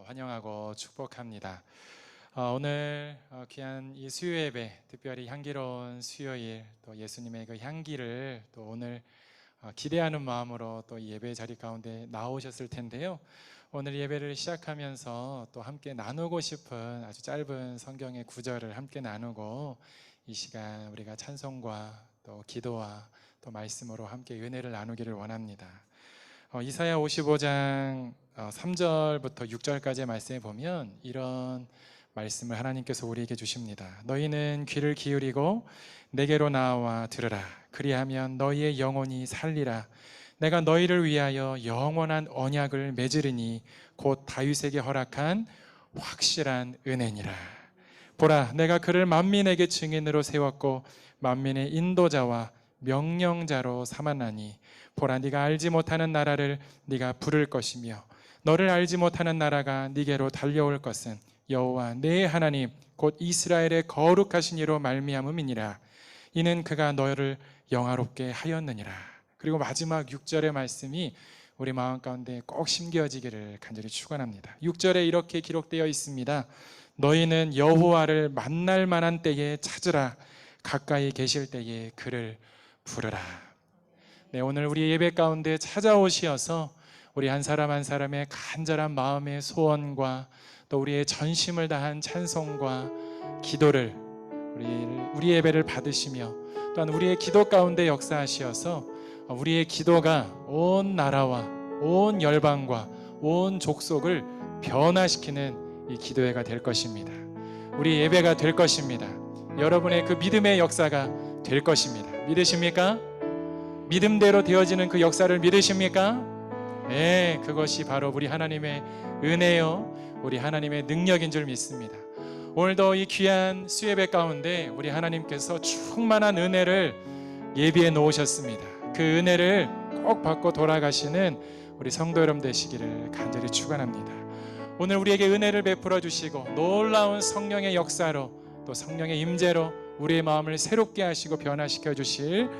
환영하고 축복합니다. 오늘 귀한 이 수요 예배, 특별히 향기로운 수요일, 또 예수님의 그 향기를 또 오늘 기대하는 마음으로 또 이 예배 자리 가운데 나오셨을 텐데요. 오늘 예배를 시작하면서 또 함께 나누고 싶은 아주 짧은 성경의 구절을 함께 나누고 이 시간 우리가 찬송과 또 기도와 또 말씀으로 함께 은혜를 나누기를 원합니다. 이사야 55장 3절부터 6절까지의 말씀에 보면 이런 말씀을 하나님께서 우리에게 주십니다. 너희는 귀를 기울이고 내게로 나와 들으라. 그리하면 너희의 영혼이 살리라. 내가 너희를 위하여 영원한 언약을 맺으리니 곧 다윗에게 허락한 확실한 은혜니라. 보라, 내가 그를 만민에게 증인으로 세웠고 만민의 인도자와 명령자로 삼았나니 보라, 네가 알지 못하는 나라를 네가 부를 것이며 너를 알지 못하는 나라가 네게로 달려올 것은 여호와 내 하나님 곧 이스라엘의 거룩하신 이로 말미암음이니라. 이는 그가 너를 영화롭게 하였느니라. 그리고 마지막 6절의 말씀이 우리 마음 가운데 꼭 심겨지기를 간절히 축원합니다. 6절에 이렇게 기록되어 있습니다. 너희는 여호와를 만날 만한 때에 찾으라. 가까이 계실 때에 그를 부르라. 네, 오늘 우리 예배 가운데 찾아오시어서 우리 한 사람 한 사람의 간절한 마음의 소원과 또 우리의 전심을 다한 찬송과 기도를 우리 예배를 받으시며 또한 우리의 기도 가운데 역사하시어서 우리의 기도가 온 나라와 온 열방과 온 족속을 변화시키는 이 기도회가 될 것입니다. 우리 예배가 될 것입니다. 여러분의 그 믿음의 역사가 될 것입니다. 믿으십니까? 믿음대로 되어지는 그 역사를 믿으십니까? 네, 그것이 바로 우리 하나님의 은혜요, 우리 하나님의 능력인 줄 믿습니다. 오늘도 이 귀한 수예배 가운데 우리 하나님께서 충만한 은혜를 예비해 놓으셨습니다. 그 은혜를 꼭 받고 돌아가시는 우리 성도 여러분 되시기를 간절히 축원합니다. 오늘 우리에게 은혜를 베풀어 주시고 놀라운 성령의 역사로 또 성령의 임재로 우리의 마음을 새롭게 하시고 변화시켜 주실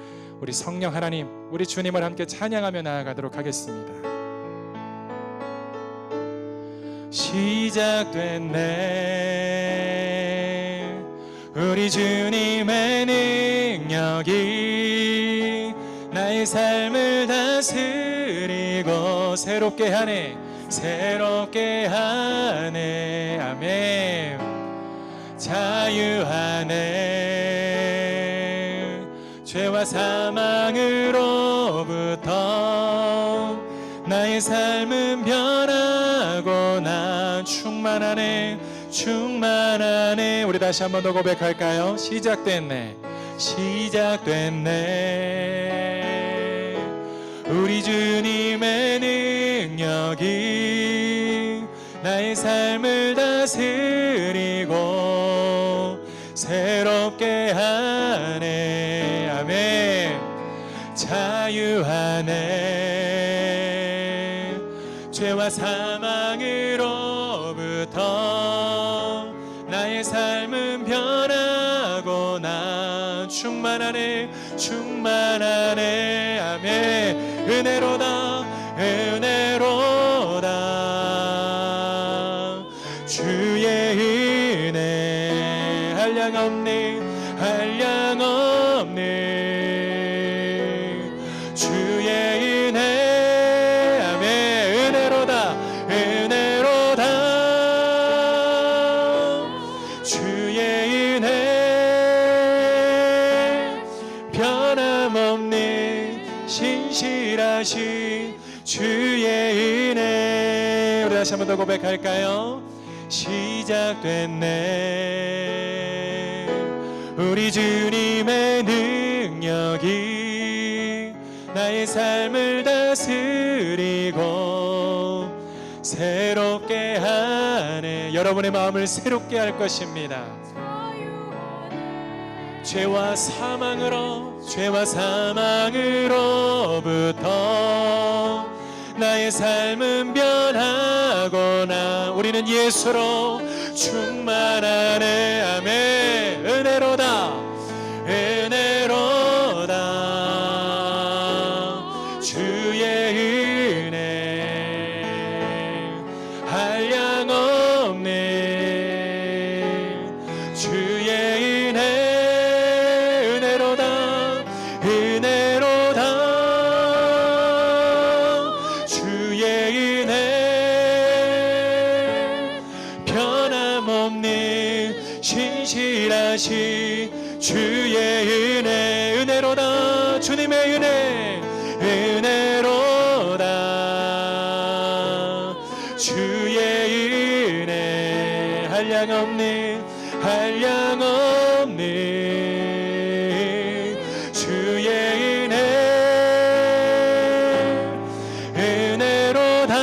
우리 성령 하나님, 우리 주님을 함께 찬양하며 나아가도록 하겠습니다. 시작됐네, 우리 주님의 능력이 나의 삶을 다스리고 새롭게 하네, 새롭게 하네. 아멘. 자유하네, 죄와 사망으로부터 나의 삶은 변하고 난 충만하네, 충만하네. 우리 다시 한 번 더 고백할까요? 시작됐네, 시작됐네, 우리 주님의 능력이 나의 삶을 다스리고 새롭게 하네. 아멘. 자유하네, 죄와 사망으로부터 나의 삶은 변하고 난 충만하네, 충만하네. 아멘. 은혜로다, 은혜로다, 주의 은혜 한량없네, 한량없네, 주의 은혜. 아멘. 은혜로다, 은혜로다, 주의 은혜 변함없는 신실하신 주의 은혜. 우리 다시 한 번 더 고백할까요? 시작됐네, 우리 주님의 능력이 나의 삶을 다스리고 새롭게 하네. 여러분의 마음을 새롭게 할 것입니다. 죄와 사망으로부터 나의 삶은 변하거나 우리는 예수로 충만하네. 아멘. 은혜로다, 은혜로다, 주의 은혜 한량없네, 신실하신 주의 은혜로다. 주님의 은혜로다. 주의 은혜 한량없는 주의 은혜로다.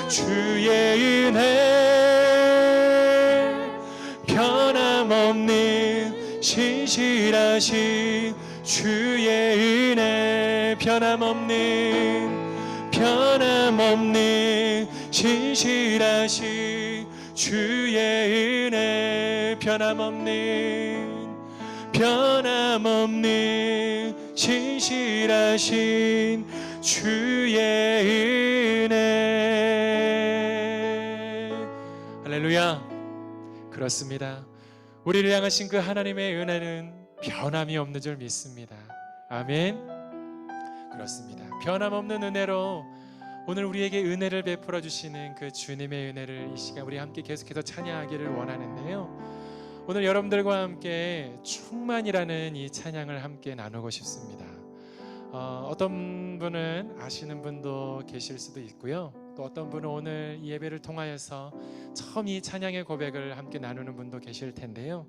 주의 은혜 변함없는 신실하신 주의 은혜 변함없는 신실하신 주의 은혜 변함없는 신실하신 주의 은혜. 할렐루야. 그렇습니다. 우리를 향하신 그 하나님의 은혜는 변함이 없는 줄 믿습니다. 아멘. 그렇습니다. 변함없는 은혜로 오늘 우리에게 은혜를 베풀어 주시는 그 주님의 은혜를 이 시간 우리 함께 계속해서 찬양하기를 원하는데요, 오늘 여러분들과 함께 충만이라는 이 찬양을 함께 나누고 싶습니다. 어떤 분은 아시는 분도 계실 수도 있고요, 또 어떤 분은 오늘 이 예배를 통하여서 처음 이 찬양의 고백을 함께 나누는 분도 계실 텐데요,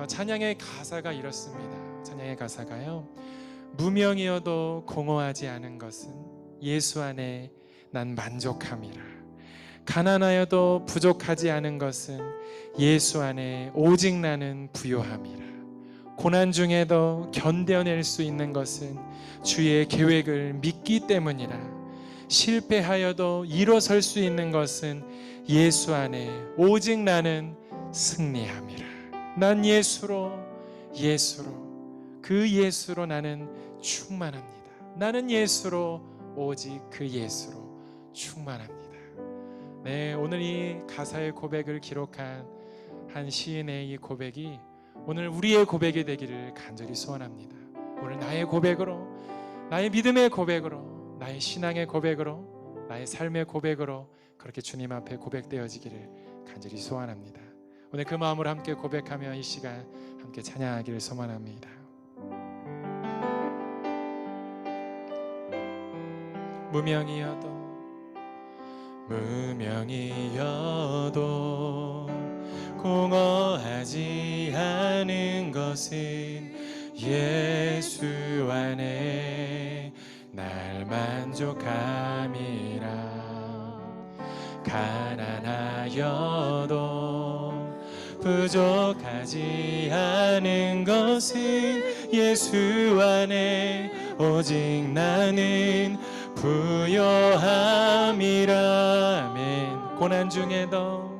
찬양의 가사가 이렇습니다. 찬양의 가사가요, 무명이어도 공허하지 않은 것은 예수 안에 난 만족함이라. 가난하여도 부족하지 않은 것은 예수 안에 오직 나는 부요함이라. 고난 중에도 견뎌낼 수 있는 것은 주의 계획을 믿기 때문이라. 실패하여도 일어설 수 있는 것은 예수 안에 오직 나는 승리함이라. 난 예수로 그 예수로 나는 충만합니다. 나는 예수로 오직 그 예수로 충만합니다. 네, 오늘 이 가사의 고백을 기록한 한 시인의 이 고백이 오늘 우리의 고백이 되기를 간절히 소원합니다. 오늘 나의 고백으로, 나의 믿음의 고백으로, 나의 신앙의 고백으로, 나의 삶의 고백으로 그렇게 주님 앞에 고백되어지기를 간절히 소원합니다. 오늘 그 마음으로 함께 고백하며 이 시간 함께 찬양하기를 소원합니다. 무명이어도 공허하지 않은 것은 예수 안에 날 만족함이라. 가난하여도 부족하지 않은 것은 예수 안에 오직 나는 부요함이라. 아멘. 고난 중에도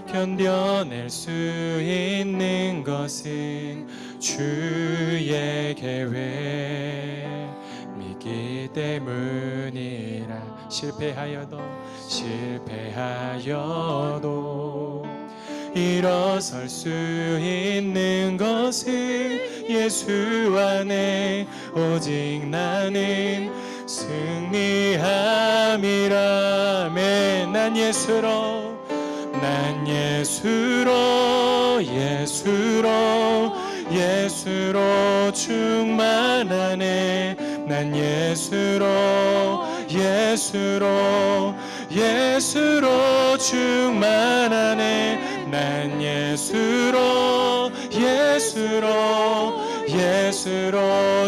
견뎌낼 수 있는 것은 주의 계획 믿기 때문이라. 실패하여도 일어설 수 있는 것은 예수 안에 오직 나는 승리함이라. 아멘. 난 예수로 충만하네. 난 예수로 충만하네. 난 예수로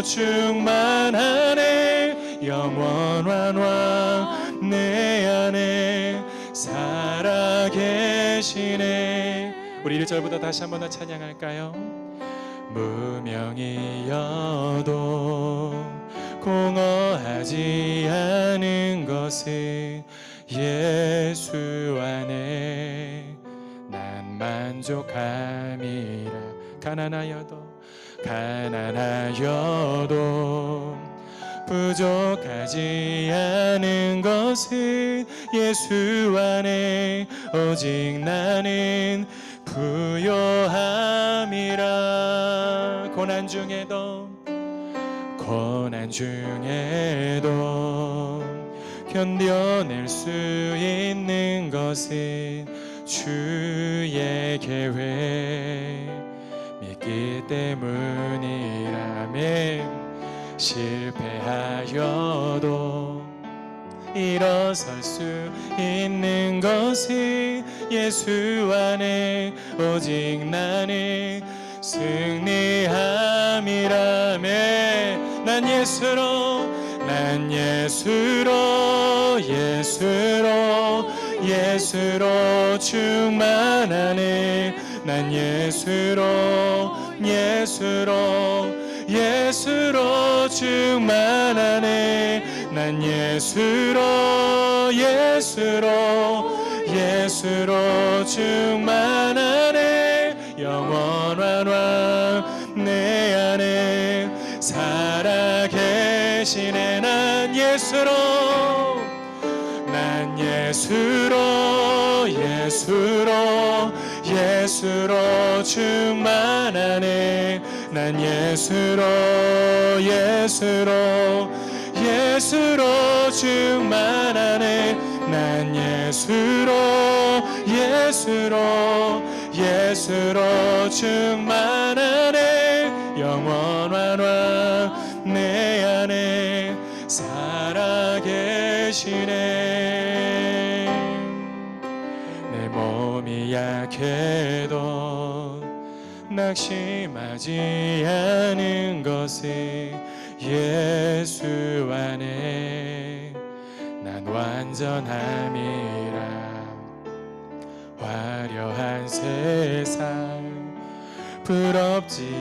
충만하네. 영원한 왕 내 안에 살아계시네. 우리 1절부터 다시 한번 더 찬양할까요? 무명이어도 공허하지 않은 것은 예수 안에 난 만족함이라. 가난하여도 부족하지 않은 것은 예수 안에 오직 나는 부요함이라. 고난 중에도 견뎌낼 수 있는 것은 주의 계획 믿기 때문이라면 실패하여도 일어설 수 있는 것은 예수 안에 오직 나는 승리함이라면 난 예수로 충만하네 난 예수로 충만하네 난 예수로 충만하네 영원한 왕 내 안에 살아계시네 난 예수로 충만하네 난 예수로 충만하네 난 예수로 충만하네 영원한 왕 내 안에 살아계시네 내 몸이 약해도 낙심하지 않은 것은 예수 안에 난 완전함이라 화려한 세상 부럽지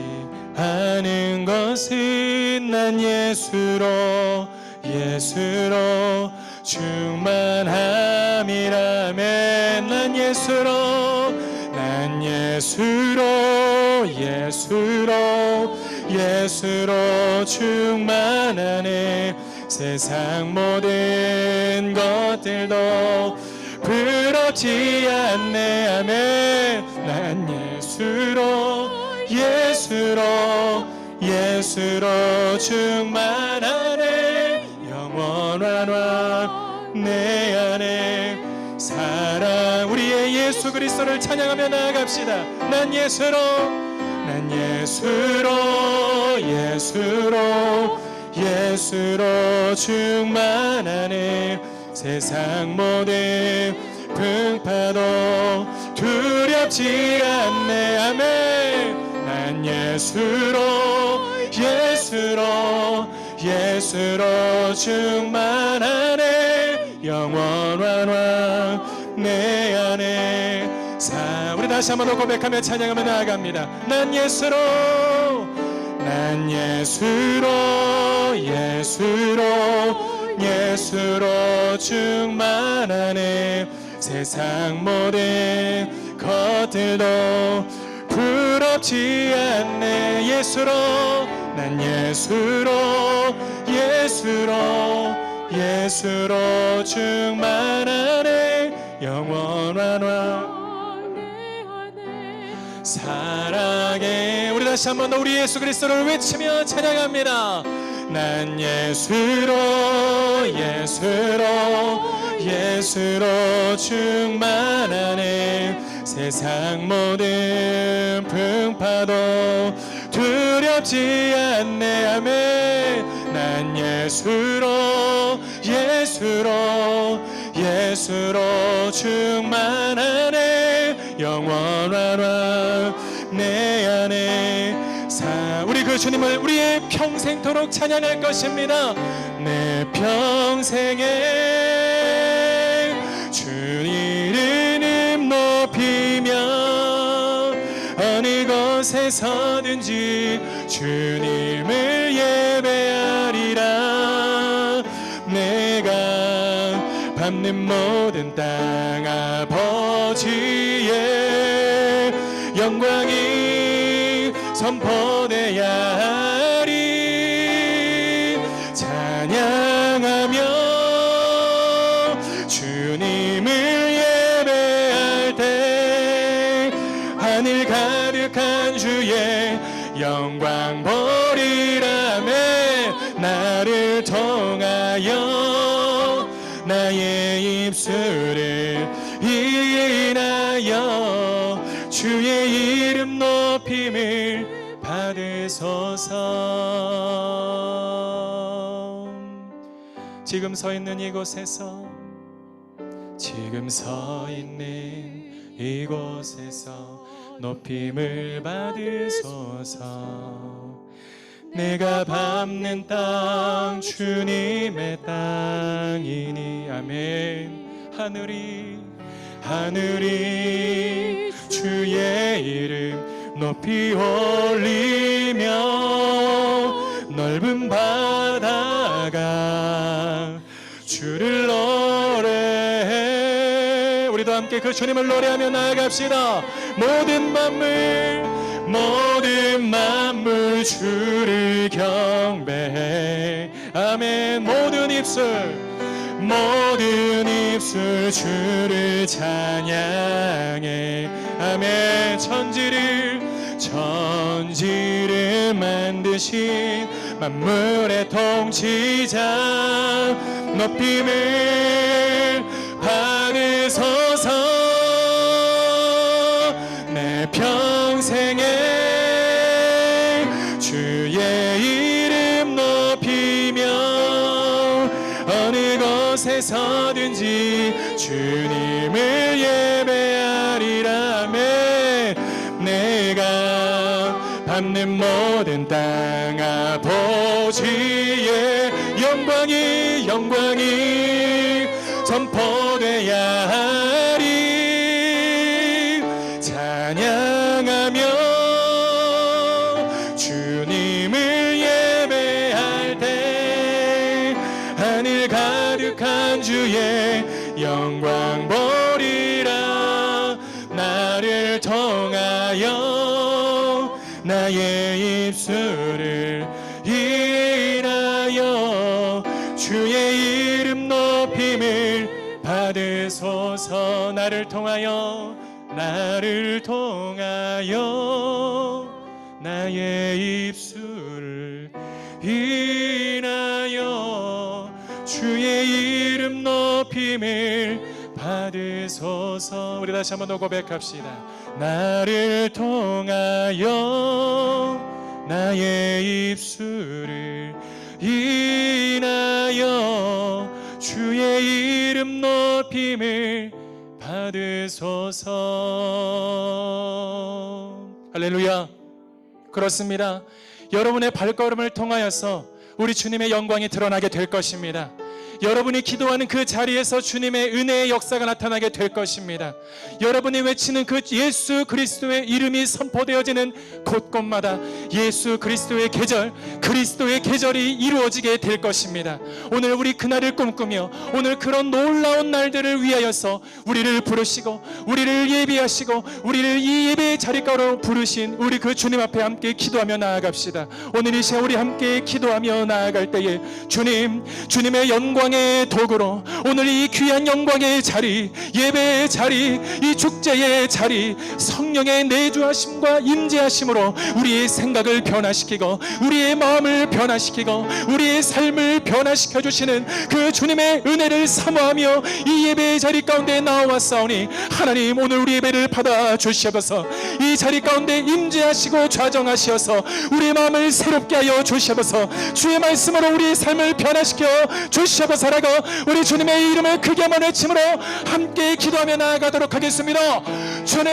않은 것은 난 예수로 충만함이라면 난 예수로 충만하네 세상 모든 것들도 부럽지 않네 아멘 난 예수로 충만하네 영원한 왕 내 안에 사랑 우리의 예수 그리스도를 찬양하며 나아갑시다 난 예수로 충만하네 세상 모든 풍파도 두렵지 않네 아멘 난 예수로 충만하네 영원한 왕 내 안에 우리 다시 한번 더 고백하며 찬양하며 나아갑니다 난 예수로 충만하네 세상 모든 것들도 부럽지 않네 난 예수로 충만하네 영원한 왕 사랑해 우리 다시 한번 더 우리 예수 그리스도를 외치며 찬양합니다 난 예수로 충만하네 세상 모든 풍파도 두렵지 않네 아멘 난 예수로 충만하네 영원한 왕 내 안에 우리 그 주님을 우리의 평생토록 찬양할 것입니다 내 평생에 주 이름 높이며 어느 곳에서든지 주님을 예배하리라 내가 밟는 모든 땅 아버지의 영광이 선포되야 하리 찬양하며 주님을 예배할 때 하늘 가득한 주의 영광 보리라매 나를 통하여 나의 입술을 인하여 주의 이름 높임을 받으소서. 지금 서 있는 이곳에서, 지금 서 있는 이곳에서 높임을 받으소서. 내가 밟는 땅 주님의 땅이니. 아멘. 하늘이 주의 이름 높이 올리며 넓은 바다가 주를 노래해. 우리도 함께 그 주님을 노래하며 나아갑시다. 모든 만물 주를 경배해. 아멘. 모든 입술 주를 찬양해. 아멘. 천지를 만드신 만물의 통치자 높임을 받으소서. 내 평생에 주의 이름 높이며 어느 곳에서든지 주님을 예배하리라. 내가 밟는 모든 땅 아버지의 영광이 선포돼야 하리. 찬양하며 주님을 예배할 때 하늘 가득한 주의 영광 보리라. 나를 통하여 나의 입술을 인하여 주의 이름 높임을 받으소서. 나를 통하여 나의 입술을 인하여 주의 이름 높임을 받으소서. 우리 다시 한번 더 고백합시다. 나를 통하여 나의 입술을 인하여 주의 이름 높임을 받으소서. 할렐루야. 그렇습니다. 여러분의 발걸음을 통하여서 우리 주님의 영광이 드러나게 될 것입니다. 여러분이 기도하는 그 자리에서 주님의 은혜의 역사가 나타나게 될 것입니다. 여러분이 외치는 그 예수 그리스도의 이름이 선포되어지는 곳곳마다 예수 그리스도의 계절이 이루어지게 될 것입니다. 오늘 우리 그날을 꿈꾸며 오늘 그런 놀라운 날들을 위하여서 우리를 부르시고 우리를 예비하시고 우리를 이 예배의 자리가로 부르신 우리 그 주님 앞에 함께 기도하며 나아갑시다. 오늘 이 시간 우리 함께 기도하며 나아갈 때에 주님의 영광의 도구로 오늘 이 귀한 영광의 자리, 예배의 자리, 이 축제의 자리, 성령의 내주하심과 임재하심으로 우리의 생각을 변화시키고 우리의 마음을 변화시키고 우리의 삶을 변화시켜 주시는 그 주님의 은혜를 사모하며 이 예배의 자리 가운데 나와싸우니 하나님 오늘 우리 예배를 받아 주시옵소서. 이 자리 가운데 임재하시고 좌정하시어서 우리의 마음을 새롭게 하여 주시옵소서. 주의 말씀으로 우리의 삶을 변화시켜 주시옵소서 라고 우리 주님의 이름을 크게 한번 외침으로 함께 기도하며 나아가도록 하겠습니다. 주님,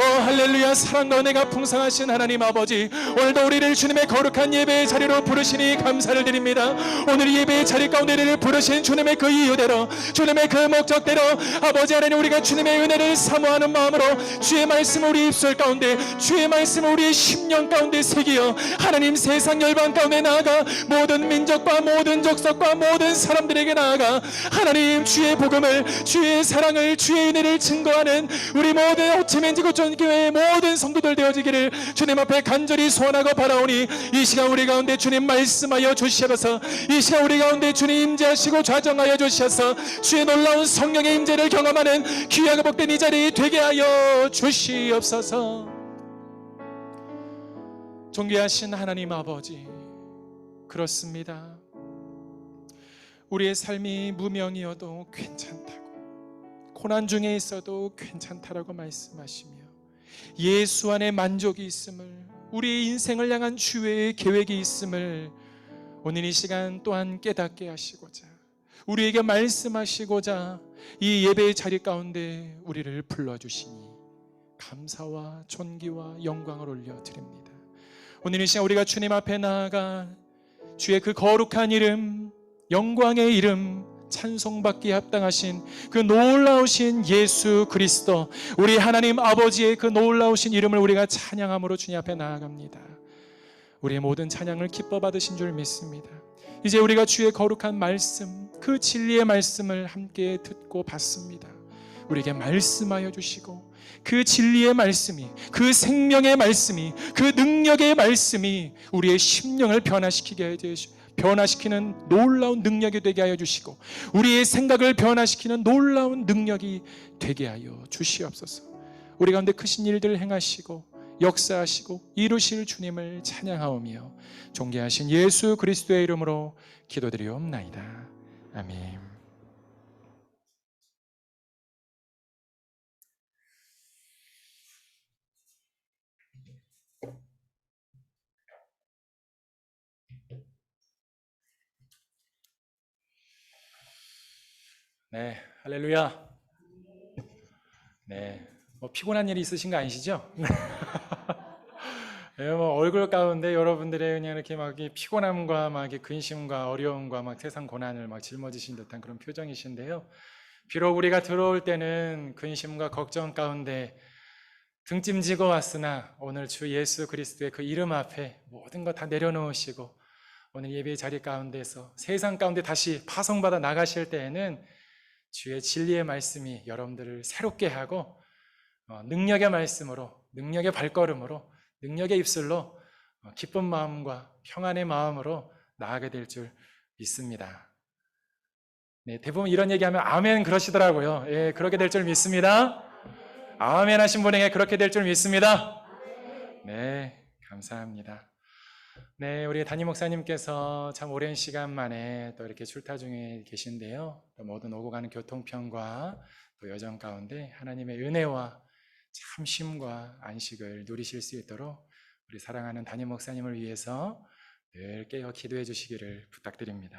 할렐루야. 사랑과 은혜가 풍성하신 하나님 아버지, 오늘도 우리를 주님의 거룩한 예배의 자리로 부르시니 감사를 드립니다. 오늘 예배의 자리 가운데 우리를 부르신 주님의 그 이유대로, 주님의 그 목적대로 아버지 하나님 우리가 주님의 은혜를 사모하는 마음으로 주의 말씀 우리 입술 가운데, 주의 말씀 우리의 심령 가운데 새기어 하나님 세상 열방 가운데 나아가 모든 민족과 모든 족속과 모든 사람들에게 나아가 하나님 주의 복음을, 주의 사랑을, 주의 은혜를 증거하는 우리 모든 호치민 지구촌교회의 모든 성도들 되어지기를 주님 앞에 간절히 소원하고 바라오니 이 시간 우리 가운데 주님 말씀하여 주시옵소서. 이 시간 우리 가운데 주님 임재하시고 좌정하여 주시옵소서. 주의 놀라운 성령의 임재를 경험하는 귀하고 복된 이 자리 되게 하여 주시옵소서. 존귀하신 하나님 아버지, 그렇습니다. 우리의 삶이 무명이어도 괜찮다고, 고난 중에 있어도 괜찮다라고 말씀하시며 예수 안에 만족이 있음을, 우리의 인생을 향한 주의 계획이 있음을 오늘 이 시간 또한 깨닫게 하시고자, 우리에게 말씀하시고자 이 예배의 자리 가운데 우리를 불러주시니 감사와 존귀와 영광을 올려드립니다. 오늘 이 시간 우리가 주님 앞에 나아가 주의 그 거룩한 이름, 영광의 이름, 찬송받기에 합당하신 그 놀라우신 예수 그리스도, 우리 하나님 아버지의 그 놀라우신 이름을 우리가 찬양함으로 주님 앞에 나아갑니다. 우리의 모든 찬양을 기뻐 받으신 줄 믿습니다. 이제 우리가 주의 거룩한 말씀, 그 진리의 말씀을 함께 듣고 받습니다. 우리에게 말씀하여 주시고 그 진리의 말씀이, 그 생명의 말씀이, 그 능력의 말씀이 우리의 심령을 변화시키는 놀라운 능력이 되게 하여 주시고, 우리의 생각을 변화시키는 놀라운 능력이 되게 하여 주시옵소서. 우리 가운데 크신 일들을 행하시고 역사하시고 이루실 주님을 찬양하오며 존귀하신 예수 그리스도의 이름으로 기도드리옵나이다. 아멘. 네, 할렐루야. 네, 뭐 피곤한 일이 있으신 거 아니시죠? 네, 뭐 얼굴 가운데 여러분들의 그냥 이렇게 막 피곤함과 막 근심과 어려움과 막 세상 고난을 막 짊어지신 듯한 그런 표정이신데요. 비록 우리가 들어올 때는 근심과 걱정 가운데 등짐지고 왔으나 오늘 주 예수 그리스도의 그 이름 앞에 모든 것 다 내려놓으시고 오늘 예배의 자리 가운데서 세상 가운데 다시 파송받아 나가실 때에는 주의 진리의 말씀이 여러분들을 새롭게 하고 능력의 말씀으로, 능력의 발걸음으로, 능력의 입술로 기쁜 마음과 평안의 마음으로 나아가게 될 줄 믿습니다. 네, 대부분 이런 얘기하면 아멘 그러시더라고요. 예, 그렇게 될 줄 믿습니다. 아멘 하신 분에게 그렇게 될 줄 믿습니다. 네, 감사합니다. 네, 우리 담임 목사님께서 참 오랜 시간 만에 또 이렇게 출타 중에 계신데요. 또 모든 오고 가는 교통편과 또 여정 가운데 하나님의 은혜와 참 쉼과 안식을 누리실 수 있도록 우리 사랑하는 담임 목사님을 위해서 늘 깨어 기도해 주시기를 부탁드립니다.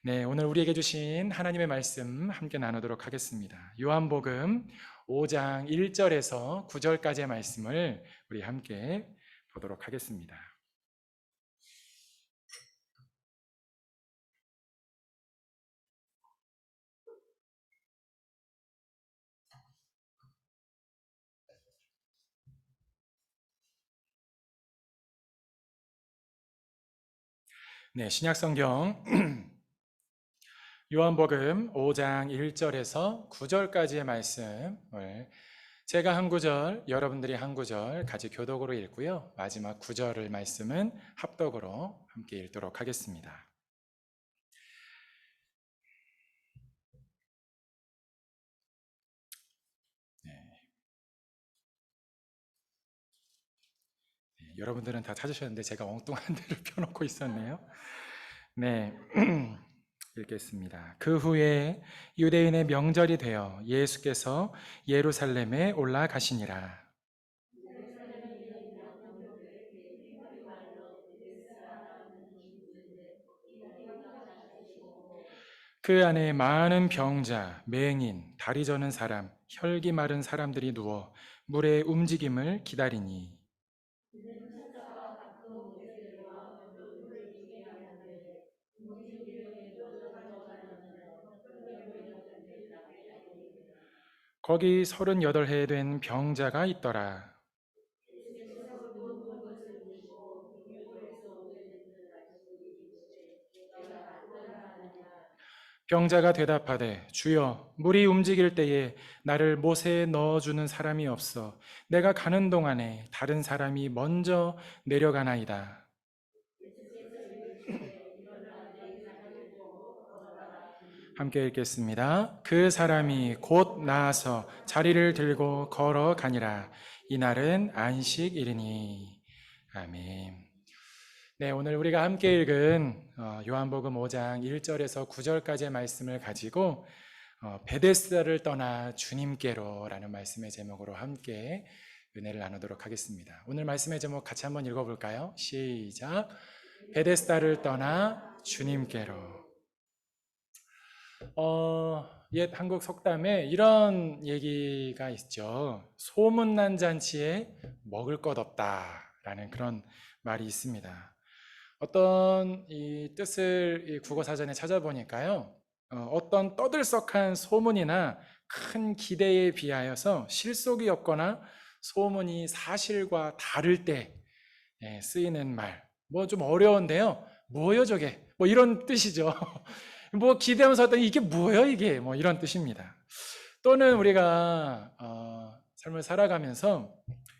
네, 오늘 우리에게 주신 하나님의 말씀 함께 나누도록 하겠습니다. 요한복음 5장 1절에서 9절까지의 말씀을 우리 함께 보도록 하겠습니다. 네, 신약성경 요한복음 5장 1절에서 9절까지의 말씀을 제가 한 구절, 여러분들이 한 구절 같이 교독으로 읽고요. 마지막 9절을 말씀은 합독으로 함께 읽도록 하겠습니다. 여러분들은 다 찾으셨는데 제가 엉뚱한 데를 펴놓고 있었네요. 네, 읽겠습니다. 그 후에 유대인의 명절이 되어 예수께서 예루살렘에 올라가시니라. 그 안에 많은 병자, 맹인, 다리 저는 사람, 혈기 마른 사람들이 누워 물의 움직임을 기다리니 거기 38해 된 병자가 있더라. 병자가 대답하되 주여 물이 움직일 때에 나를 못에 넣어주는 사람이 없어 내가 가는 동안에 다른 사람이 먼저 내려가나이다. 함께 읽겠습니다. 그 사람이 곧 나아서 자리를 들고 걸어가니라. 이날은 안식일이니. 아멘. 네, 오늘 우리가 함께 읽은 요한복음 5장 1절에서 9절까지의 말씀을 가지고 베데스다를 떠나 주님께로 라는 말씀의 제목으로 함께 은혜를 나누도록 하겠습니다. 오늘 말씀의 제목 같이 한번 읽어볼까요? 시작. 베데스다를 떠나 주님께로. 옛 한국 속담에 이런 얘기가 있죠. 소문난 잔치에 먹을 것 없다라는 그런 말이 있습니다. 어떤 이 뜻을 이 국어 사전에 찾아보니까요, 어떤 떠들썩한 소문이나 큰 기대에 비하여서 실속이 없거나 소문이 사실과 다를 때 쓰이는 말. 뭐 좀 어려운데요. 뭐요 저게? 뭐 이런 뜻이죠. 뭐 기대하면서 하더니 이게 뭐예요 이게? 뭐 이런 뜻입니다. 또는 우리가 삶을 살아가면서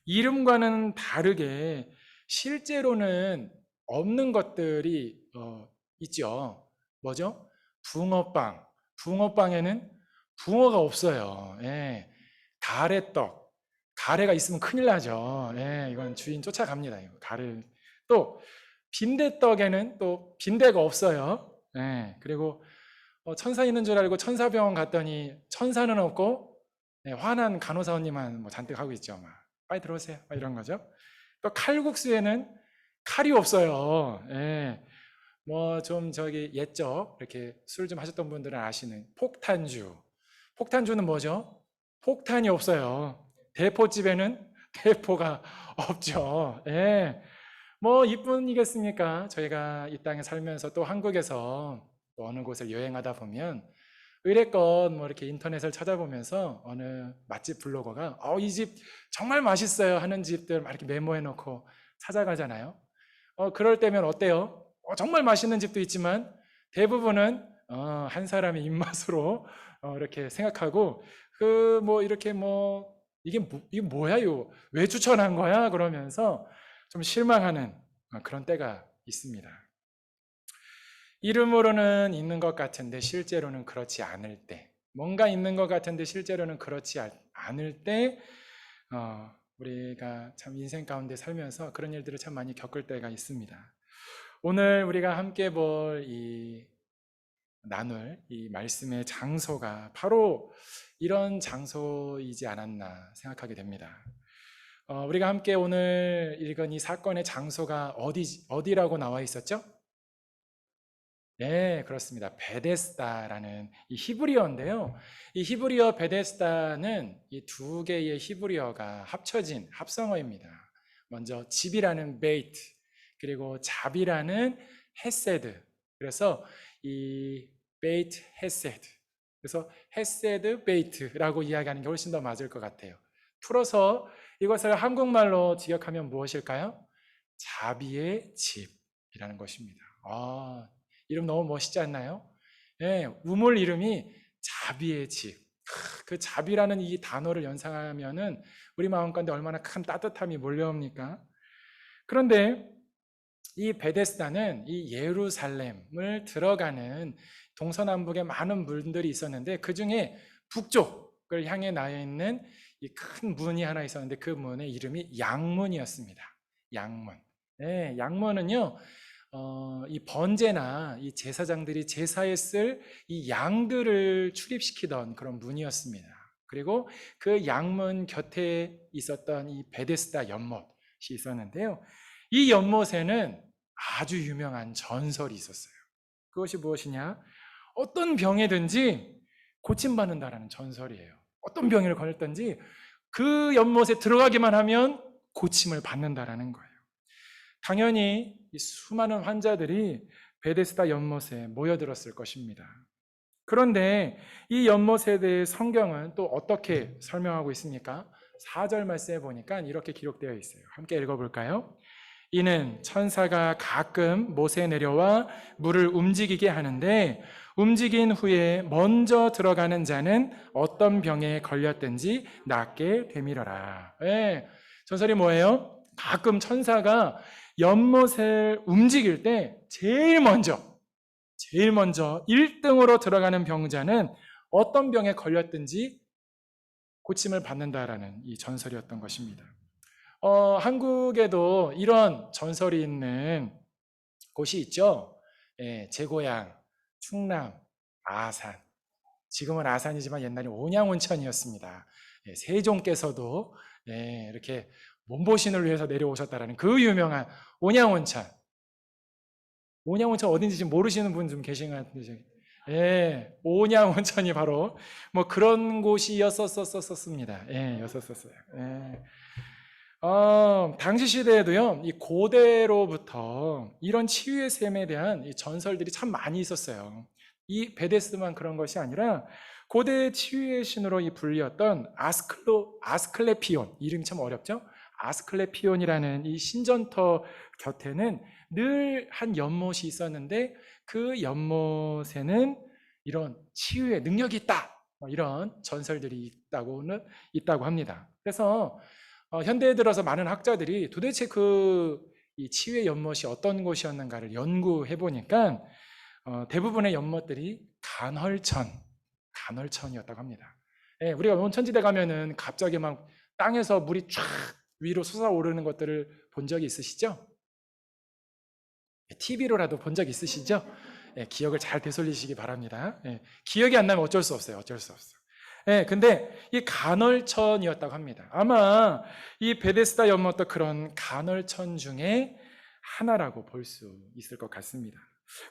이름과는 다르게 실제로는 없는 것들이 있죠. 뭐죠? 붕어빵. 붕어빵에는 붕어가 없어요. 예. 가래떡. 가래가 있으면 큰일 나죠. 예, 이건 주인 쫓아갑니다. 이거 가래. 또 빈대떡에는 또 빈대가 없어요. 예, 그리고 천사 있는 줄 알고 천사병원 갔더니 천사는 없고 화난 간호사님만 뭐 잔뜩 하고 있죠. 막 빨리 들어오세요. 막 이런 거죠. 또 칼국수에는 칼이 없어요. 예. 뭐 좀 저기 옛적 이렇게 술 좀 하셨던 분들은 아시는 폭탄주. 폭탄주는 뭐죠? 폭탄이 없어요. 대포집에는 대포가 없죠. 예. 뭐 이뿐이겠습니까? 저희가 이 땅에 살면서 또 한국에서 또 어느 곳을 여행하다 보면 의례껏 뭐 이렇게 인터넷을 찾아보면서 어느 맛집 블로거가 이 집 정말 맛있어요 하는 집들 막 이렇게 메모해 놓고 찾아가잖아요. 그럴 때면 어때요? 정말 맛있는 집도 있지만 대부분은 한 사람의 입맛으로 이렇게 생각하고 그 뭐 이렇게 뭐 이게 뭐야요? 왜 추천한 거야? 그러면서 좀 실망하는 그런 때가 있습니다. 이름으로는 있는 것 같은데 실제로는 그렇지 않을 때, 뭔가 있는 것 같은데 실제로는 그렇지 않을 때 우리가 참 인생 가운데 살면서 그런 일들을 참 많이 겪을 때가 있습니다. 오늘 우리가 함께 나눌 이 말씀의 장소가 바로 이런 장소이지 않았나 생각하게 됩니다. 우리가 함께 오늘 읽은 이 사건의 장소가 어디라고 나와 있었죠? 네, 그렇습니다. 베데스다라는 이 히브리어인데요. 이 히브리어 베데스다는 이 두 개의 히브리어가 합쳐진 합성어입니다. 먼저 집이라는 베이트, 그리고 잡이라는 헤세드. 그래서 이 베이트 헤세드. 그래서 헤세드 베이트라고 이야기하는 게 훨씬 더 맞을 것 같아요. 풀어서 이것을 한국말로 지역하면 무엇일까요? 자비의 집이라는 것입니다. 이름 너무 멋있지 않나요? 예, 우물 이름이 자비의 집. 그 자비라는 이 단어를 연상하면은 우리 마음 가운데 얼마나 큰 따뜻함이 몰려옵니까? 그런데 이 베데스다는 이 예루살렘을 들어가는 동서남북에 많은 문들이 있었는데 그 중에 북쪽을 향해 나 있는 이 큰 문이 하나 있었는데 그 문의 이름이 양문이었습니다. 양문. 네, 양문은요, 이 번제나 이 제사장들이 제사에 쓸 이 양들을 출입시키던 그런 문이었습니다. 그리고 그 양문 곁에 있었던 이 베데스다 연못이 있었는데요. 이 연못에는 아주 유명한 전설이 있었어요. 그것이 무엇이냐? 어떤 병에든지 고침받는다라는 전설이에요. 어떤 병을 걸렸든지 그 연못에 들어가기만 하면 고침을 받는다라는 거예요. 당연히 이 수많은 환자들이 베데스다 연못에 모여들었을 것입니다. 그런데 이 연못에 대해 성경은 또 어떻게 설명하고 있습니까? 4절 말씀에 보니까 이렇게 기록되어 있어요. 함께 읽어볼까요? 이는 천사가 가끔 못에 내려와 물을 움직이게 하는데 움직인 후에 먼저 들어가는 자는 어떤 병에 걸렸든지 낫게 되밀어라. 네, 전설이 뭐예요? 가끔 천사가 연못을 움직일 때 제일 먼저 1등으로 들어가는 병자는 어떤 병에 걸렸든지 고침을 받는다라는 이 전설이었던 것입니다. 한국에도 이런 전설이 있는 곳이 있죠. 예, 제 고향 충남 아산. 지금은 아산이지만 옛날에 온양온천이었습니다. 예, 세종께서도 이렇게 몸보신을 위해서 내려오셨다라는 그 유명한 온양온천. 온양온천 어딘지 지금 모르시는 분 좀 계신 것 같은데, 예, 온양온천이 바로 뭐 그런 곳이었었습니다. 예, 였었어요. 예. 당시 시대에도요, 이 고대로부터 이런 치유의 셈에 대한 이 전설들이 참 많이 있었어요. 이 베데스만 그런 것이 아니라 고대 치유의 신으로 이 불리었던 아스클레피온, 이름이 참 어렵죠? 아스클레피온이라는 이 신전터 곁에는 늘 한 연못이 있었는데 그 연못에는 이런 치유의 능력이 있다. 이런 전설들이 있다고 합니다. 그래서 현대에 들어서 많은 학자들이 도대체 이 치유의 연못이 어떤 곳이었는가를 연구해 보니까 대부분의 연못들이 간헐천이었다고 합니다. 예, 우리가 온천지대 가면은 갑자기 막 땅에서 물이 쫙 위로 솟아오르는 것들을 본 적이 있으시죠? TV로라도 본 적 있으시죠? 예, 기억을 잘 되돌리시기 바랍니다. 예, 기억이 안 나면 어쩔 수 없어요. 어쩔 수 없어요. 예, 근데 이 간헐천이었다고 합니다. 아마 이 베데스다 연못도 그런 간헐천 중에 하나라고 볼 수 있을 것 같습니다.